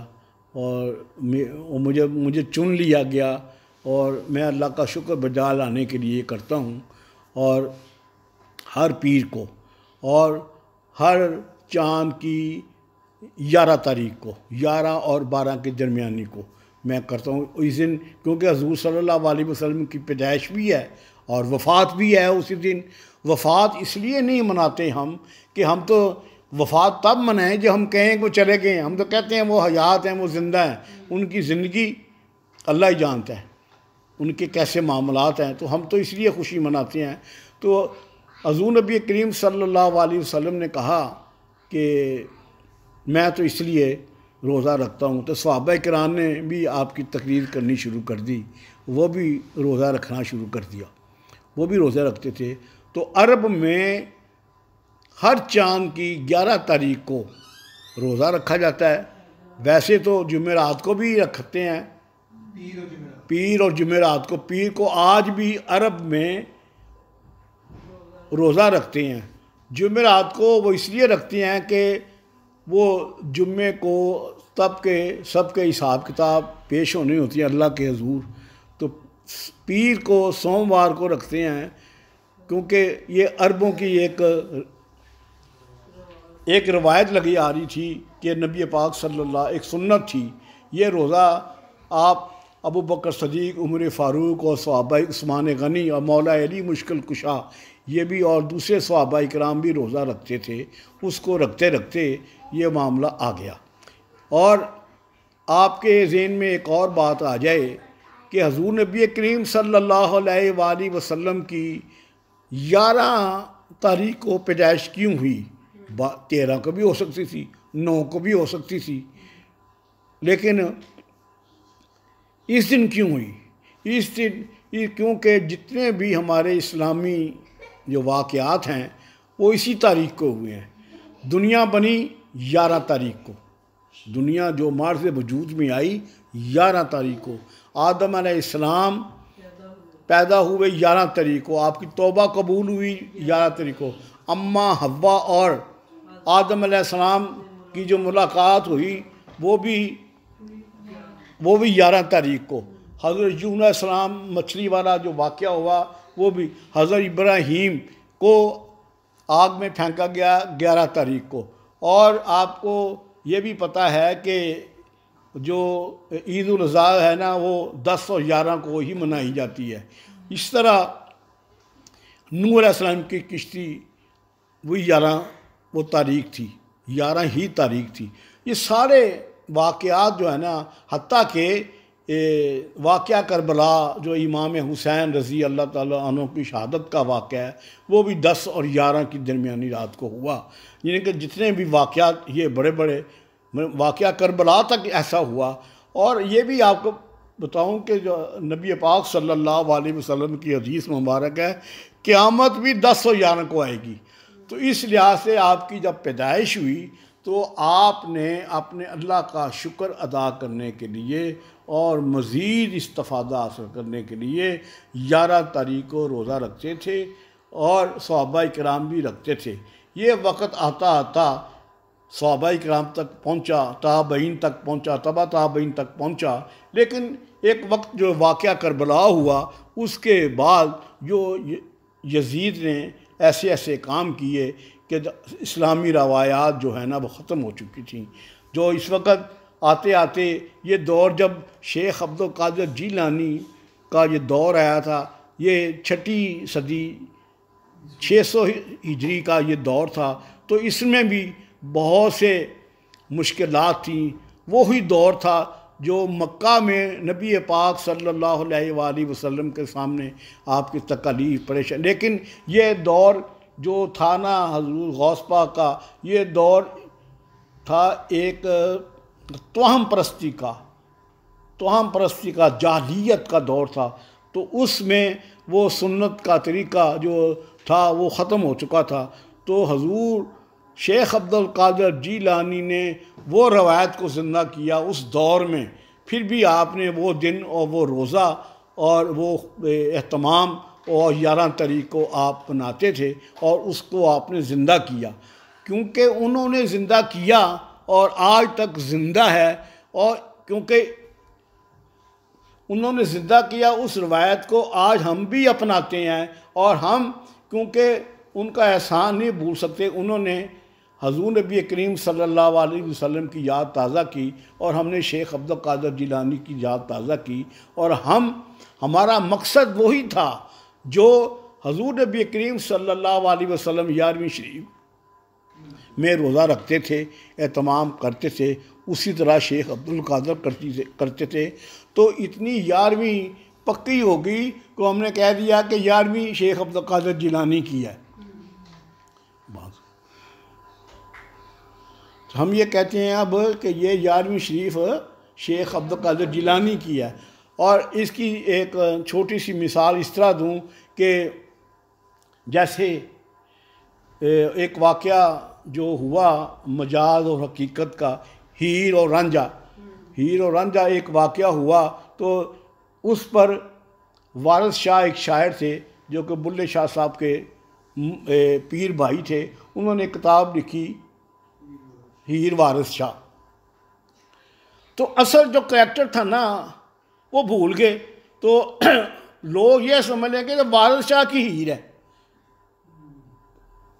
Speaker 1: और मुझे चुन लिया गया और मैं अल्लाह का शुक्र बजा लाने के लिए करता हूँ। और हर पीर को और हर चाँद की 11 तारीख को, 11 और 12 के दरमियानी को मैं करता हूँ इस दिन, क्योंकि हजूर सल्लल्लाहु अलैहि वसल्लम की पैदाइश भी है और वफ़ात भी है उसी दिन। वफ़ात इसलिए नहीं मनाते हम कि हम तो वफ़ात तब मनाएं जब हम कहें कि वो चले गए। हम तो कहते हैं वो हयात हैं, वो ज़िंदा हैं, उनकी ज़िंदगी अल्लाह ही जानता है उनके कैसे मामलात हैं। तो हम तो इसलिए खुशी मनाते हैं। तो हजूर नबी करीम सल्लल्लाहु अलैहि वसल्लम ने कहा कि मैं तो इसलिए रोज़ा रखता हूँ। तो सहाबा किराम ने भी आपकी तकरीर करनी शुरू कर दी, वो भी रोज़ा रखना शुरू कर दिया, वो भी रोज़ा रखते थे। तो अरब में हर चाँद की 11 तारीख को रोज़ा रखा जाता है। वैसे तो जुमेरात को भी रखते हैं, पीर और जुमेरात को। पीर को आज भी अरब में रोज़ा रखते हैं। जुमेरात को वो इसलिए रखते हैं कि वो जुम्मे को सबके हिसाब किताब पेश होनी होती है अल्लाह के हजूर। तो पीर को सोमवार को रखते हैं, क्योंकि ये अरबों की एक रवायत लगी आ रही थी कि नबी पाक सल्लल्लाहु एक सुन्नत थी। ये रोज़ा आप अबू बकर सदीक, उमर फ़ारूक और सहाबा उस्मान गनी और मौला अली मुश्किल कुशा, ये भी और दूसरे सहाबा इकराम भी रोज़ा रखते थे। उसको रखते रखते ये मामला आ गया। और आपके ज़हन में एक और बात आ जाए कि हजूर नबी करीम सल्लल्लाहु अलैहि वसल्लम की 11 तारीख को पैदाइश क्यों हुई? 13 को भी हो सकती थी, 9 को भी हो सकती थी, लेकिन इस दिन क्यों हुई? इस दिन क्योंकि जितने भी हमारे इस्लामी जो वाक़यात हैं वो इसी तारीख को हुए हैं। दुनिया बनी 11 तारीख को, दुनिया जो मार्ग से वजूद में आई 11 तारीख को। आदम अलैहिस्सलाम पैदा हुए 11 तारीख को, आपकी तौबा कबूल हुई 11 तारीख को। अम्मा हव्वा और आदम अलैहिस्सलाम की जो मुलाकात हुई वो भी 11 तारीख को। हज़रत यूनुस अलैहिस्सलाम मछली वाला जो वाक़या हुआ वो भी। हज़रत इब्राहीम को आग में फेंका गया 11 तारीख को। और आपको ये भी पता है कि जो ईद उल अज़हा है ना वो 10 और 11 को ही मनाई जाती है। इस तरह नूह अलैहिस्सलाम की किश्ती वही 11 वो तारीख थी, 11 ही तारीख थी। ये सारे वाक़यात जो है ना, हत्ता के वाक़या करबला जो इमाम हुसैन रज़ी अल्लाह ताला अन्हु की शहादत का वाक़या है, वो भी 10 और 11 की दरमियानी रात को हुआ। यानी कि जितने भी वाक़यात ये बड़े बड़े वाक़या करबला तक ऐसा हुआ। और ये भी आपको बताऊं कि जो नबी पाक सल्लल्लाहु अलैहि वसल्लम की हदीस मुबारक है, क़यामत भी 10 और 11 को आएगी। तो इस लिहाज से आपकी जब पैदाइश हुई तो आपने अपने अल्लाह का शुक्र अदा करने के लिए और मज़ीद इस्तिफ़ादा हासिल करने के लिए 11 तारीख को रोज़ा रखते थे और सहाबा किराम भी रखते थे। ये वक़्त आता आता सहाबा किराम तक पहुँचा, ताबईन तक पहुँचा, तबा ताबईन तक पहुँचा, लेकिन एक वक्त जो वाक़या करबला हुआ उसके बाद जो यजीद ने ऐसे ऐसे काम किए कि इस्लामी रवायात जो है ना वो ख़त्म हो चुकी थी। जो इस वक्त आते आते ये दौर जब शेख अब्दुल कादिर जीलानी का ये दौर आया था, ये 6वीं सदी 600 हिजरी का ये दौर था, तो इसमें भी बहुत से मुश्किलात थी। वही दौर था जो मक्का में नबी पाक सल्लल्लाहु अलैहि वसल्लम के सामने आपकी तकलीफ़ परेशान, लेकिन ये दौर जो था ना हज़ूर गौस पाक का, ये दौर था एक तोहम परस्ती का जाहिलियत का दौर था। तो उसमें वो सुन्नत का तरीका जो था वो ख़त्म हो चुका था। तो हज़ूर शेख अब्दुल कादिर जीलानी ने वो रवायत को ज़िंदा किया उस दौर में। फिर भी आपने वो दिन और वो रोज़ा और वो एहतमाम और 11 तारीख को आप मनाते थे और उसको आपने ज़िंदा किया, क्योंकि उन्होंने ज़िंदा किया और आज तक ज़िंदा है। और क्योंकि उन्होंने ज़िंदा किया उस रवायत को आज हम भी अपनाते हैं, और हम क्योंकि उनका एहसान नहीं भूल सकते। उन्होंने हज़ूर नबी करीम सल्लल्लाहु अलैहि वसल्लम की याद ताज़ा की और हमने शेख अब्दुल कादिर जिलानी की याद ताज़ा की, और हमारा मकसद वही था जो हज़ूर नबी करीम सल्लल्लाहु अलैहि वसल्लम 11वीं शरीफ में रोज़ा रखते थे, एहतमाम करते थे, उसी तरह शेख अब्दुल कादिर करते थे। तो इतनी 11वीं पक्की हो गई तो हमने कह दिया कि 11वीं शेख अब्दुल कादिर जिलानी की है। बस हम ये कहते हैं अब कि ये 11वीं शरीफ शेख अब्दुल कादिर जिलानी की है। और इसकी एक छोटी सी मिसाल इस तरह दूँ कि जैसे एक वाक़या जो हुआ मजाज और हकीकत का, हीर और रांझा एक वाक़या हुआ। तो उस पर वारिस शाह एक शायर थे जो कि बुल्ले शाह साहब के पीर भाई थे, उन्होंने किताब लिखी हीर वारिस शाह। तो असल जो करैक्टर था ना वो भूल गए, तो लोग ये समझ लेंगे कि वारिस शाह की हीर है,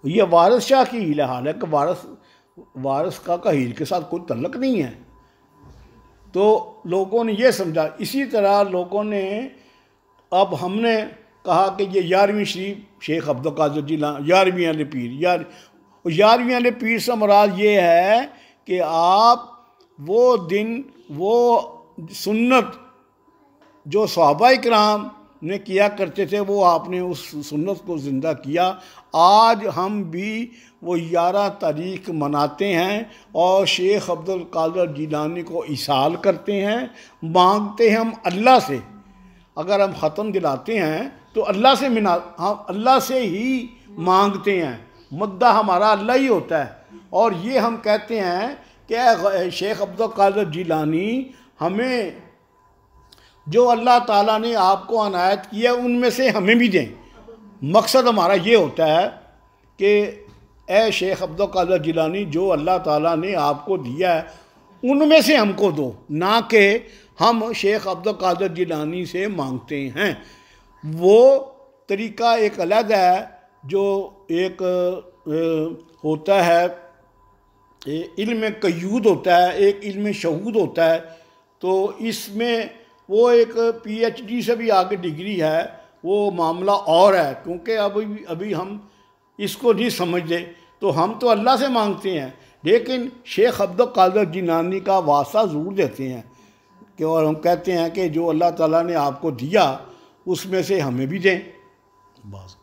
Speaker 1: ये वारिस शाह की हीर है, हालांकि वारिस का हीर के साथ कोई तल्लक नहीं है। तो लोगों ने ये समझा। इसी तरह लोगों ने, अब हमने कहा कि ये 11वीं शरीफ शेख अब्दुल कादिर जिलानी 11वीं वाले पीर, 11वीं वाले पीर से मुराद ये है कि आप वो दिन वो सुन्नत जो सहाबा किराम ने किया करते थे वो आपने उस सुन्नत को ज़िंदा किया। आज हम भी वो 11 तारीख मनाते हैं और शेख अब्दुल कादिर जिलानी को इसाल करते हैं, मांगते हैं हम अल्लाह से। अगर हम ख़त्म दिलाते हैं तो अल्लाह से हम अल्लाह से ही मांगते हैं, मुद्दा हमारा अल्लाह ही होता है। और ये हम कहते हैं कि शेख अब्दुल कादिर जिलानी हमें जो अल्लाह ताला ने आपको अनायत किया उनमें से हमें भी दें। मकसद हमारा ये होता है कि ए शेख अब्दुल कादिर जिलानी जो अल्लाह ताला ने आपको दिया है उनमें से हमको दो, ना कि हम शेख अब्दुल कादिर जिलानी से मांगते हैं। वो तरीका एक अलग है जो एक होता है, इल्म कयूद होता है, एक इल्म शहूद होता है। तो इसमें वो एक PhD से भी आगे डिग्री है, वो मामला और है। क्योंकि अभी हम इसको नहीं समझते, तो हम तो अल्लाह से मांगते हैं, लेकिन शेख अब्दुल कादिर जिलानी का वास्ता ज़रूर देते हैं कि, और हम कहते हैं कि जो अल्लाह ताला ने आपको दिया उसमें से हमें भी दें। बस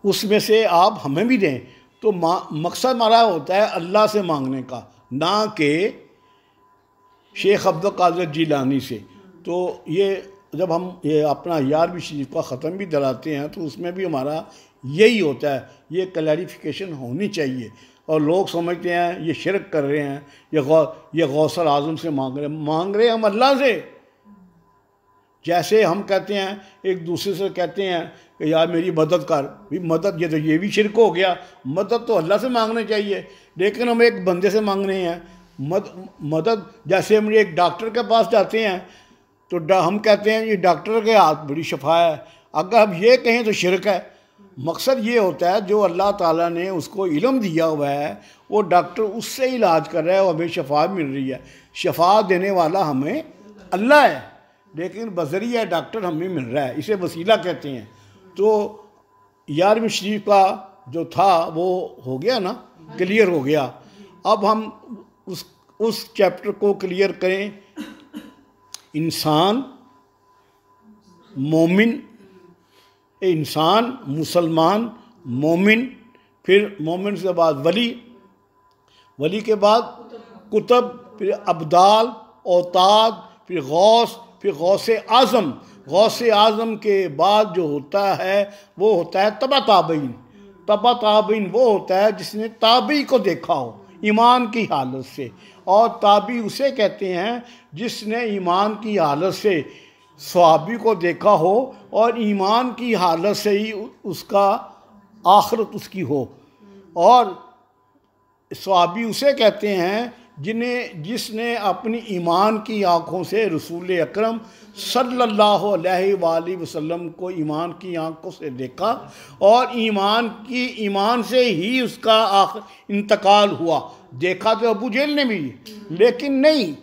Speaker 1: उसमें से आप हमें भी दें। तो मकसद हमारा होता है अल्लाह से मांगने का, ना कि शेख अब्दुल कादिर जिलानी से। तो ये जब हम ये अपना 11वीं शरीफ का ख़त्म भी दिलाते हैं तो उसमें भी हमारा यही होता है, ये क्लैरिफिकेशन होनी चाहिए। और लोग समझते हैं ये शिरक कर रहे हैं, ये गौसल आज़म से मांग रहे हैं हम अल्लाह से। जैसे हम कहते हैं एक दूसरे से कहते हैं कि यार मेरी मदद कर, भी मदद ये भी शिरक हो गया। मदद तो अल्लाह से मांगनी चाहिए, लेकिन हम एक बंदे से मांग रहे हैं मदद। जैसे हम एक डॉक्टर के पास जाते हैं तो हम कहते हैं ये डॉक्टर के हाथ बड़ी शफा है, अगर हम ये कहें तो शिरक है। मकसद ये होता है जो अल्लाह ताला ने उसको इल्म दिया हुआ है वो डॉक्टर उससे इलाज कर रहा है और हमें शफा मिल रही है। शफा देने वाला हमें अल्लाह है, लेकिन बज़रिया डॉक्टर हमें मिल रहा है, इसे वसीला कहते हैं। तो 11वीं शरीफ का जो था वो हो गया ना, क्लियर हो गया। अब हम उस चैप्टर को क्लियर करें। इंसान मोमिन, इंसान मुसलमान मोमिन, फिर मोमिन के बाद वली, वली के बाद कुतब, फिर अब्दाल, औताद, फिर गौस, फिर गौसे आज़म। गौसे आज़म के बाद जो होता है वो होता है तबा ताबीन। तबा ताबीन वो होता है जिसने ताबी को देखा हो ईमान की हालत से, और ताबी उसे कहते हैं जिसने ईमान की हालत से सहाबी को देखा हो और ईमान की हालत से ही उसका आखिरत उसकी हो। और सहाबी उसे कहते हैं जिसने अपनी ईमान की आँखों से रसूल अकरम सल्लल्लाहु अलैहि वसल्लम को ईमान की आँखों से देखा और ईमान से ही उसका आखिर इंतकाल हुआ। देखा तो अबू जहल ने भी, लेकिन नहीं,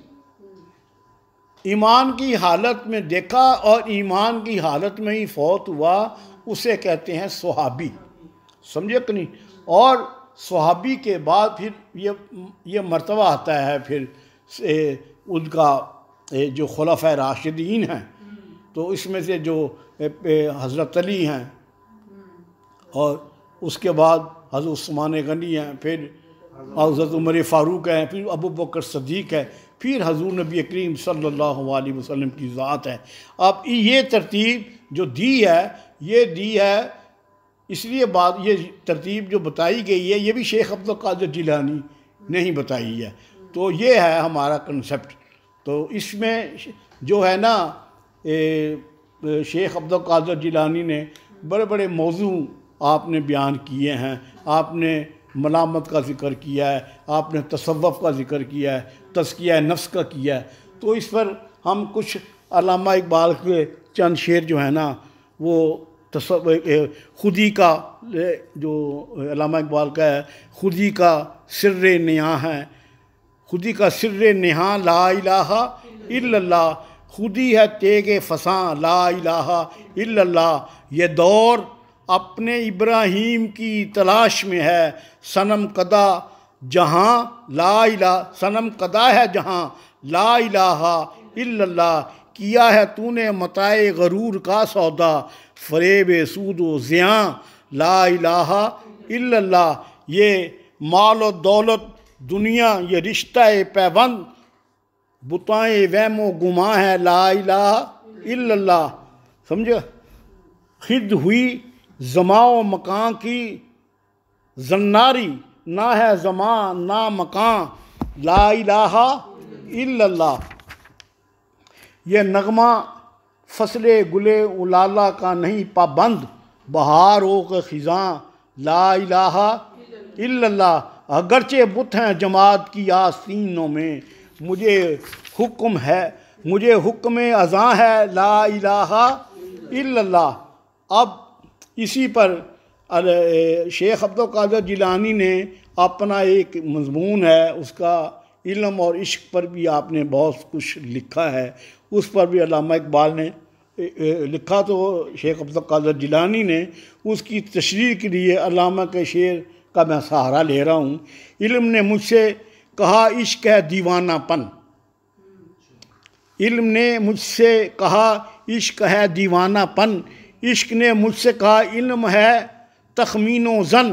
Speaker 1: ईमान की हालत में देखा और ईमान की हालत में ही फौत हुआ, उसे कहते हैं सहाबी। समझे कि नहीं? और सहाबी के बाद फिर ये मर्तबा आता है फिर उनका जो खुलफाए राशिदीन हैं, तो इसमें से जो हज़रत अली हैं और उसके बाद हज़रत उस्मान गनी हैं, फिर हज़रत उमर फ़ारूक हैं, फिर अबू बकर सद्दीक़ है, फिर हज़ूर नबी करीम सल्लल्लाहु अलैहि वसल्लम की ज़ात है। अब ये तरतीब जो दी है इसलिए बात ये तरतीब जो बताई गई है ये भी शेख अब्दुल कादिर जिलानी ने ही बताई है। तो ये है हमारा कंसेप्ट। तो इसमें जो है ना शेख अब्दुल कादिर जिलानी ने बड़े बड़े मौजू आपने बयान किए हैं। आपने मलामत का ज़िक्र किया है, आपने तसव्वुफ़ का ज़िक्र किया है, तज़किया नफ्स का किया है। तो इस पर हम कुछ अल्लामा इकबाल के चंद शेर जो है ना वो खुदी का, जो अल्लामा इकबाल का है, खुदी का सिर्रे निहा है, खुदी का सिर्रे निहा ला इलाहा इल्लल्लाह, खुदी है तेगे फसां ला इलाहा इल्लल्लाह। ये दौर अपने इब्राहीम की तलाश में है, सनम कदा जहाँ ला इलाहा, सनम कदा है जहाँ ला इलाहा इल्लल्लाह। किया है तूने मताए गरूर का सौदा, फरेब सूद व ज़िया ला इलाहा इल्लल्लाह। ये माल और दौलत दुनिया ये रिश्ता पैबंद, बुताएं वहमो गुमा है ला इलाहा इल्लल्लाह। समझे? खिद हुई जमाओ मकान की जन्नारी, ना है जमा ना मकान ला इलाहा इल्लल्लाह। ये नगमा फसले गुले उलाला का नहीं पाबंद, बहार हो के ख़िज़ां ला इलाहा इल्लल्लाह। अगरचे बुत हैं जमात की आस्तीनों में, मुझे हुक्म अज़ां है ला इलाहा इल्लल्लाह। अब इसी पर शेख अब्दुल कादिर जिलानी ने अपना एक मज़मून है, उसका इल्म और इश्क पर भी आपने बहुत कुछ लिखा है। उस पर भी अल्लामा इकबाल ने लिखा, तो शेख अब्दुल कादिर जिलानी ने उसकी तशरीह के लिए अल्लामा के शेर का मैं सहारा ले रहा हूँ। इल्म ने मुझसे कहा इश्क है दीवानापन, इल्म ने मुझसे कहा इश्क है दीवानापन, इश्क ने मुझसे कहा इल्म है तखमीनो ज़न,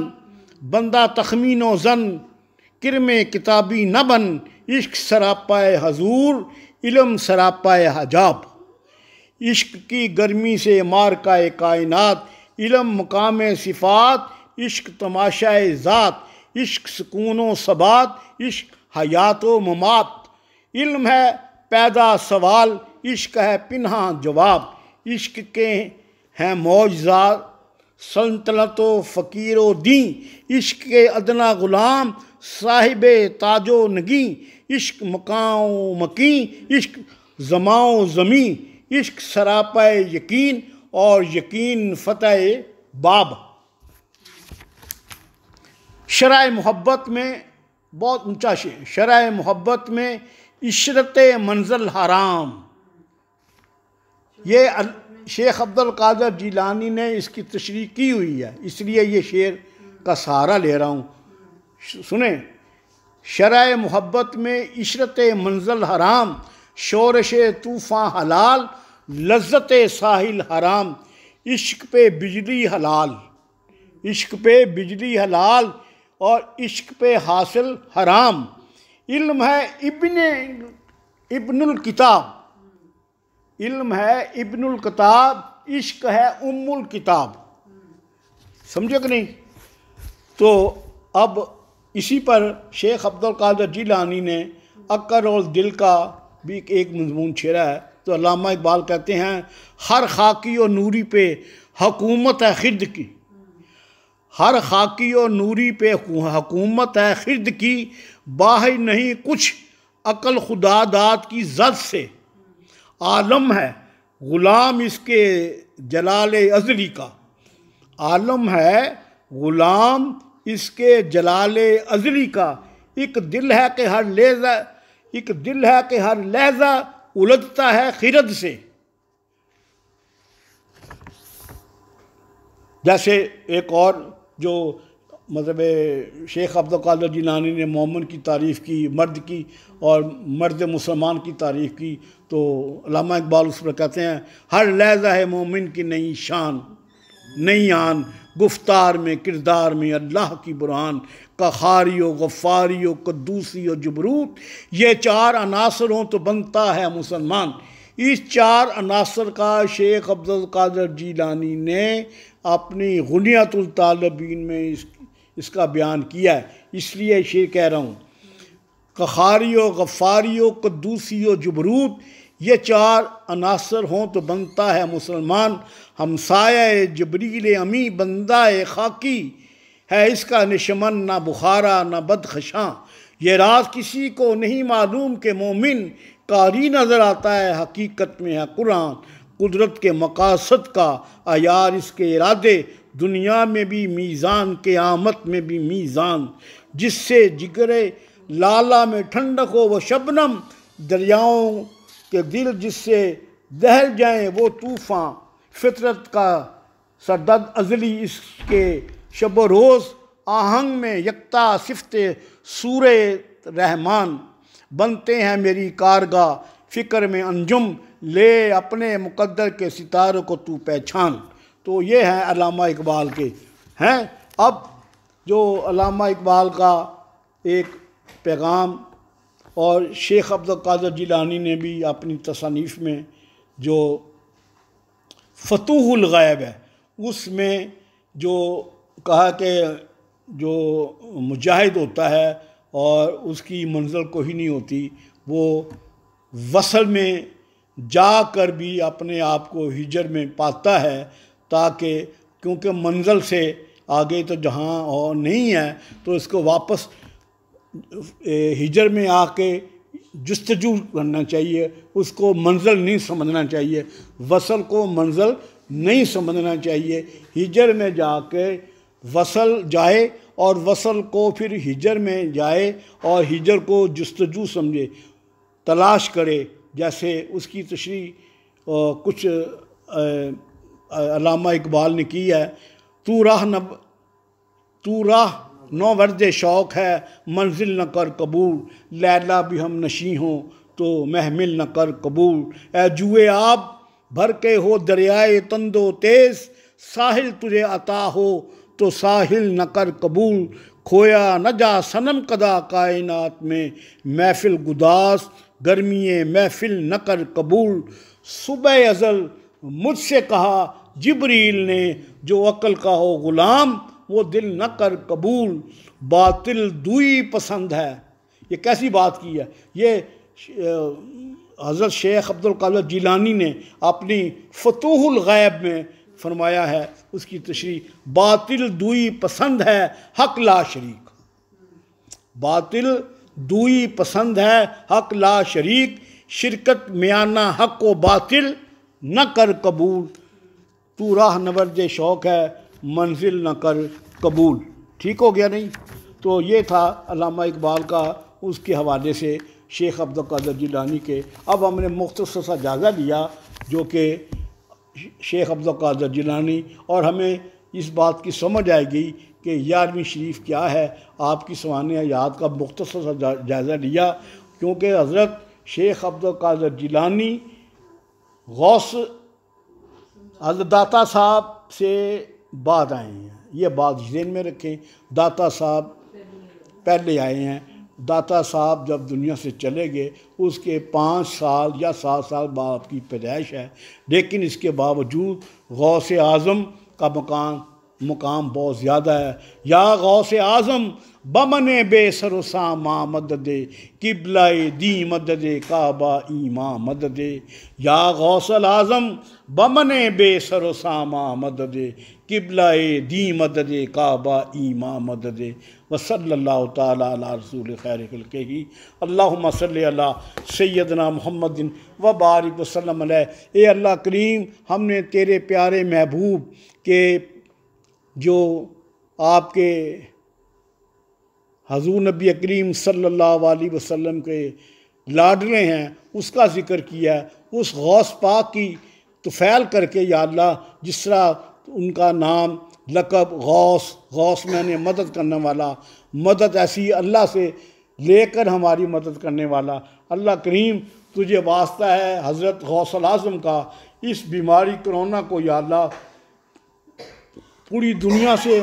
Speaker 1: बंदा तखमीनो ज़न किरमे किताबी न बन, इश्क सरापाए हजूर इल्म सरापाए हजाब। इश्क की गर्मी से मार का कायनात, इल्म मकाम सिफ़ात, इश्क तमाशाए ज़ात, इश्क सुकून सबात, इश्क हयात व ममात। इल्म है पैदा सवाल, इश्क है पिन्हा जवाब, इश्क के हैं मौजज़ात सल्तनत व फ़कीर व दी, इश्क के अदना ग़ुलाम साहिब ताजो नगी, इश्क मकाओ मकी, इश्क ज़माओ ज़मी, इश्क सरापा यकीन और यकीन फ़तह बाब। शरह मोहब्बत में बहुत ऊंचा शेर, शरह मोहब्बत में इशरत मंज़ल हराम। ये शेख अब्दुल कादिर जिलानी ने इसकी तशरीह की हुई है, इसलिए ये शेर का सहारा ले रहा हूँ। सुने, शरह मोहब्बत में इशरत मंज़ल हराम, शोरश तूफ़ान हलाल, लज्जत साहिल हराम, इश्क पे बिजली हलाल, इश्क पे बिजली हलाल और इश्क पे हासिल हराम। इल्म है इब्नुल किताब, इल्म है इब्नुल किताब, इश्क है उम्मुल किताब। समझे कि नहीं? तो अब इसी पर शेख अब्दुल कादिर जिलानी ने अक्ल और दिल का भी एक मजमून छेड़ा है। तो अल्लामा इकबाल कहते हैं, हर खाकी और नूरी पे हुकूमत है खिर्द की, हर खाकी और नूरी पे हुकूमत है खिर्द की, बाहर नहीं कुछ अकल खुदा दाद की ज़द से, आलम है ग़ुलाम इसके जलाल अज़ली का, आलम है ग़ुलाम इसके जलाल अज़ली का, एक दिल है कि हर लहज़ा, एक दिल है कि हर लहज़ा उलझता है खिरद से। जैसे एक और जो मतलब शेख अब्दुल कादिर जिलानी ने मोमिन की तारीफ़ की, मर्द की और मर्द मुसलमान की तारीफ़ की, तो अल्लामा इकबाल उस पर कहते हैं, हर लहज़ा है मोमिन की नई शान, नई आन, गुफ्तार में किरदार में अल्लाह की बुरहान, कहारी व गफ़ारी व कद्दूसी व जबरूत, ये चार अनासर हों तो बनता है मुसलमान। इस चार अनासर का शेख अब्दुल कादिर जिलानी ने अपनी गुनियतुल तालिबीन में इसका बयान किया है, इसलिए शेर कह रहा हूँ, कहारी व गफ़ारी व कद्दूसी व जबरूत, ये चार अनासर हों तो बनता है मुसलमान। हमसाया जबरील अमी बंदा खाकी है इसका निशमन, ना बुखारा ना बदखशां, ये राज किसी को नहीं मालूम के मोमिन कारी नज़र आता है हकीकत में है कुरान, कुदरत के मकासद का आयार इसके इरादे, दुनिया में भी मीज़ान क़यामत में भी मीज़ान, जिससे जिगरे लाला में ठंडक हो वो शबनम, दरियाओं के दिल जिससे दहल जाएं वो तूफ़ान, फितरत का सरदद अज़ली इसके शब रोज़, आहंग में यकता सिफ़ते सूरे रहमान, बनते हैं मेरी कारगाह फ़िक्र में अंजुम, ले अपने मुक़द्दर के सितारों को तू पहचान। तो ये हैं अल्लामा इकबाल के हैं। अब जो अल्लामा इकबाल का एक पैगाम और शेख अब्दुल कादिर जिलानी ने भी अपनी तसानीफ़ में जो फतूहुल गैब है उसमें जो कहा कि जो मुजाहिद होता है और उसकी मंजिल कोई नहीं होती, वो वसल में जाकर भी अपने आप को हिजर में पाता है, ताकि क्योंकि मंजिल से आगे तो जहाँ और नहीं है तो इसको वापस हिजर में आके जुस्तजू करना चाहिए, उसको मंजिल नहीं समझना चाहिए, वसल को मंजिल नहीं समझना चाहिए। हिजर में जाके वसल जाए और वसल को फिर हिजर में जाए और हिजर को जुस्तजू समझे, तलाश करे। जैसे उसकी तशरीह कुछ अल्लामा इकबाल ने की है, तू राह नौ वर्द शौक़ है मंजिल न कर कबूल, लैला भी हम नशी हों तो महमिल न कर कबूल, ए जुए आप भर के हो दरियाए तंदो तेज़, साहिल तुझे अता हो तो साहिल न कर कबूल, खोया न जा सनम कदा कायनात में महफिल गुदास, गर्मिए महफिल न कर कबूल, सुबह अज़ल मुझसे कहा जिब्रील ने, जो अक्ल का हो ग़ुलाम वो दिल न कर कबूल, बातिल दुई पसंद है। ये कैसी बात की है? ये हज़रत शेख अब्दुल कादिर जिलानी ने अपनी फतूहुल गैब में फरमाया है। उसकी तशरीह, बातिल दुई पसंद है हक ला शरीक, बातिल दुई पसंद है हक ला शरीक, शिरकत मियाना हक को बातिल न कर कबूल, तू राह नवर्द शौक़ है मंजिल न कर कबूल। ठीक हो गया नहीं? तो ये था अल्लामा इकबाल का उसके हवाले से शेख अब्दुल कादिर जिलानी के। अब हमने मुख्तसर सा जायज़ा लिया जो कि शेख अब्दुल कादिर जिलानी, और हमें इस बात की समझ आएगी कि 11वीं शरीफ क्या है। आपकी सवानिया याद का मुख्तसर सा जायज़ा लिया, क्योंकि हज़रत शेख अब्दुल कादिर जिलानी गौस दाता साहब से बाद आए हैं। ये बात ज़हन में रखें, दाता साहब पहले आए हैं। दाता साहब जब दुनिया से चले गए उसके 5 साल या 7 साल बाद की पैदाइश है, लेकिन इसके बावजूद गौस आज़म का मुकाम बहुत ज़्यादा है। या गौस आज़म बमने बेसरोसा माँ मददे, किबलाए दी मददे काबा ईमा मददे। या गौसल आज़म बमने बेसरोसा माँ मददे, किबलाए दी मददे काबा ईमा मददे। वसल्लल्लाहु ताला अला रसूल खैर खल्क़िही, अल्लाहुम्मा सल्लि अला सय्यदना मुहम्मदिन व बारिक वसल्लम अलैहि। ए अल्लाह करीम, हमने तेरे प्यारे महबूब के, जो आपके हज़ूर नबी करीम सल्लल्लाहु अलैहि वसल्लम के लाडले हैं, उसका ज़िक्र किया। उस गौस पाक की तुफ़ैल करके या अल्लाह, जिस तरह उनका नाम लक़ब गौस, गौस मैंने मदद करने वाला, मदद ऐसी अल्लाह से लेकर हमारी मदद करने वाला। अल्लाह करीम, तुझे वास्ता है हज़रत गौसल आज़म का, इस बीमारी कोरोना को या अल्लाह पूरी दुनिया से,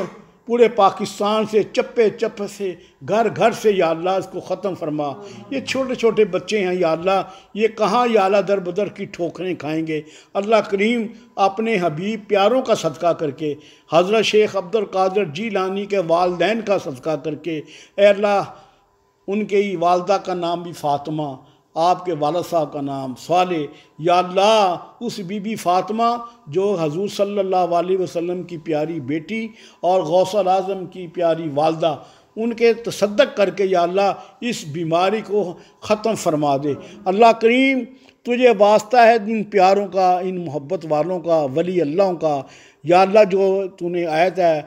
Speaker 1: पूरे पाकिस्तान से, चप्पे चप्पे से, घर घर से या अल्लाह इसको ख़त्म फरमा। ये छोटे छोटे बच्चे हैं या अल्लाह, ये कहाँ या अल्लाह दर बदर की ठोकरें खाएंगे। अल्लाह करीम, अपने हबीब प्यारों का सदका करके, हज़रत शेख अब्दुल कादिर जिलानी के वालदैन का सदका करके, ए अल्लाह, उनके ही वालदा का नाम भी फ़ातिमा, आपके वालिद साहब का नाम साले, या अल्लाह उस बीबी फ़ातिमा जो हजूर सल्लल्लाहु अलैहि वसल्लम की प्यारी बेटी और गौसल आज़म की प्यारी वालदा, उनके तसद्दक करके या अल्लाह इस बीमारी को ख़त्म फरमा दे। अल्लाह करीम, तुझे वास्ता है इन प्यारों का, इन मोहब्बत वालों का, वली अल्लाहों का, या अल्लाह जो तूने आयत है,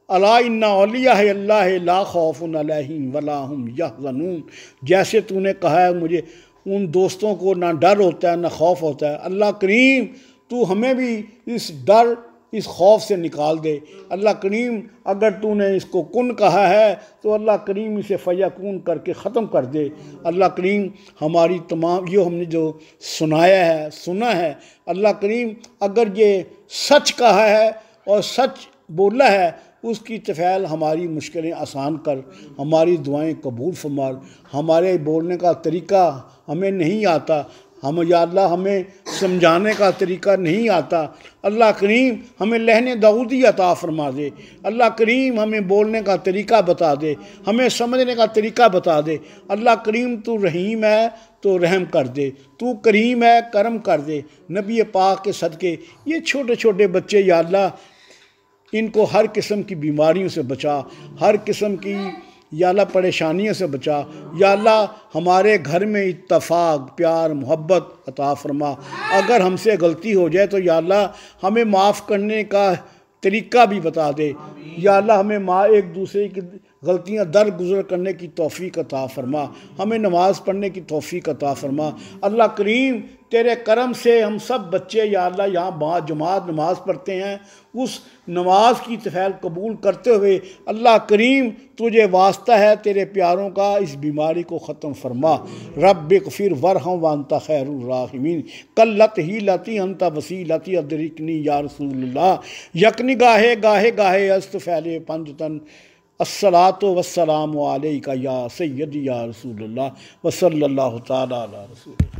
Speaker 1: अला इन्ना औलिया है अल्लाह ला खौफुन अलैहिम वला हुम यहज़नून, जैसे तूने कहा है मुझे उन दोस्तों को ना डर होता है ना खौफ होता है। अल्लाह करीम, तू हमें भी इस डर, इस खौफ से निकाल दे। अल्लाह करीम, अगर तूने इसको कुन कहा है तो अल्लाह करीम इसे फ़यकून करके ख़त्म कर दे। अल्लाह करीम, हमारी तमाम ये हमने जो सुनाया है, सुना है, अल्लाह करीम अगर ये सच कहा है और सच बोला है, उसकी तफ़ैल हमारी मुश्किलें आसान कर, हमारी दुआएं कबूल फरमा। हमारे बोलने का तरीका हमें नहीं आता, हम या अल्लाह हमें समझाने का तरीका नहीं आता। अल्लाह करीम, हमें लहने दाऊदी अता फरमा दे। अल्लाह करीम, हमें बोलने का तरीका बता दे, हमें समझने का तरीका बता दे। अल्लाह करीम, तू रहीम है तो रहम कर दे, तू करीम है करम कर दे। नबी पाक के सदके ये छोटे छोटे बच्चे या अल्लाह, इनको हर किस्म की बीमारियों से बचा, हर किस्म की या अल्लाह परेशानियों से बचा। या अल्लाह, हमारे घर में इत्तफाक, प्यार, मोहब्बत अता फरमा। अगर हमसे गलती हो जाए तो या अल्लाह हमें माफ़ करने का तरीका भी बता दे। या अल्लाह, हमें एक दूसरे की गलतियाँ दरगुजर करने की तौफ़ीक अता फरमा, हमें नमाज़ पढ़ने की तौफ़ीक अता फरमा। अल्लाह करीम, तेरे करम से हम सब बच्चे या अल्लाह यहाँ जमात नमाज़ पढ़ते हैं, उस नमाज की तफ़ैल कबूल करते हुए अल्लाह करीम, तुझे वास्ता है तेरे प्यारों का, इस बीमारी को ख़त्म फरमा। रब्बिग़फ़िर वरहम व अंता खैरुर राहिमीन, कल्लत ही लती अंता वसीलती अदरिकनी या रसूलल्लाह, यकनी गाहे गाहे गाहे अस्त फैले पंजतन, अस्सलातु वस्सलामु अलैका या सय्यदी या रसूलल्लाह व सल्लल्लाहु तआला अला रसूल।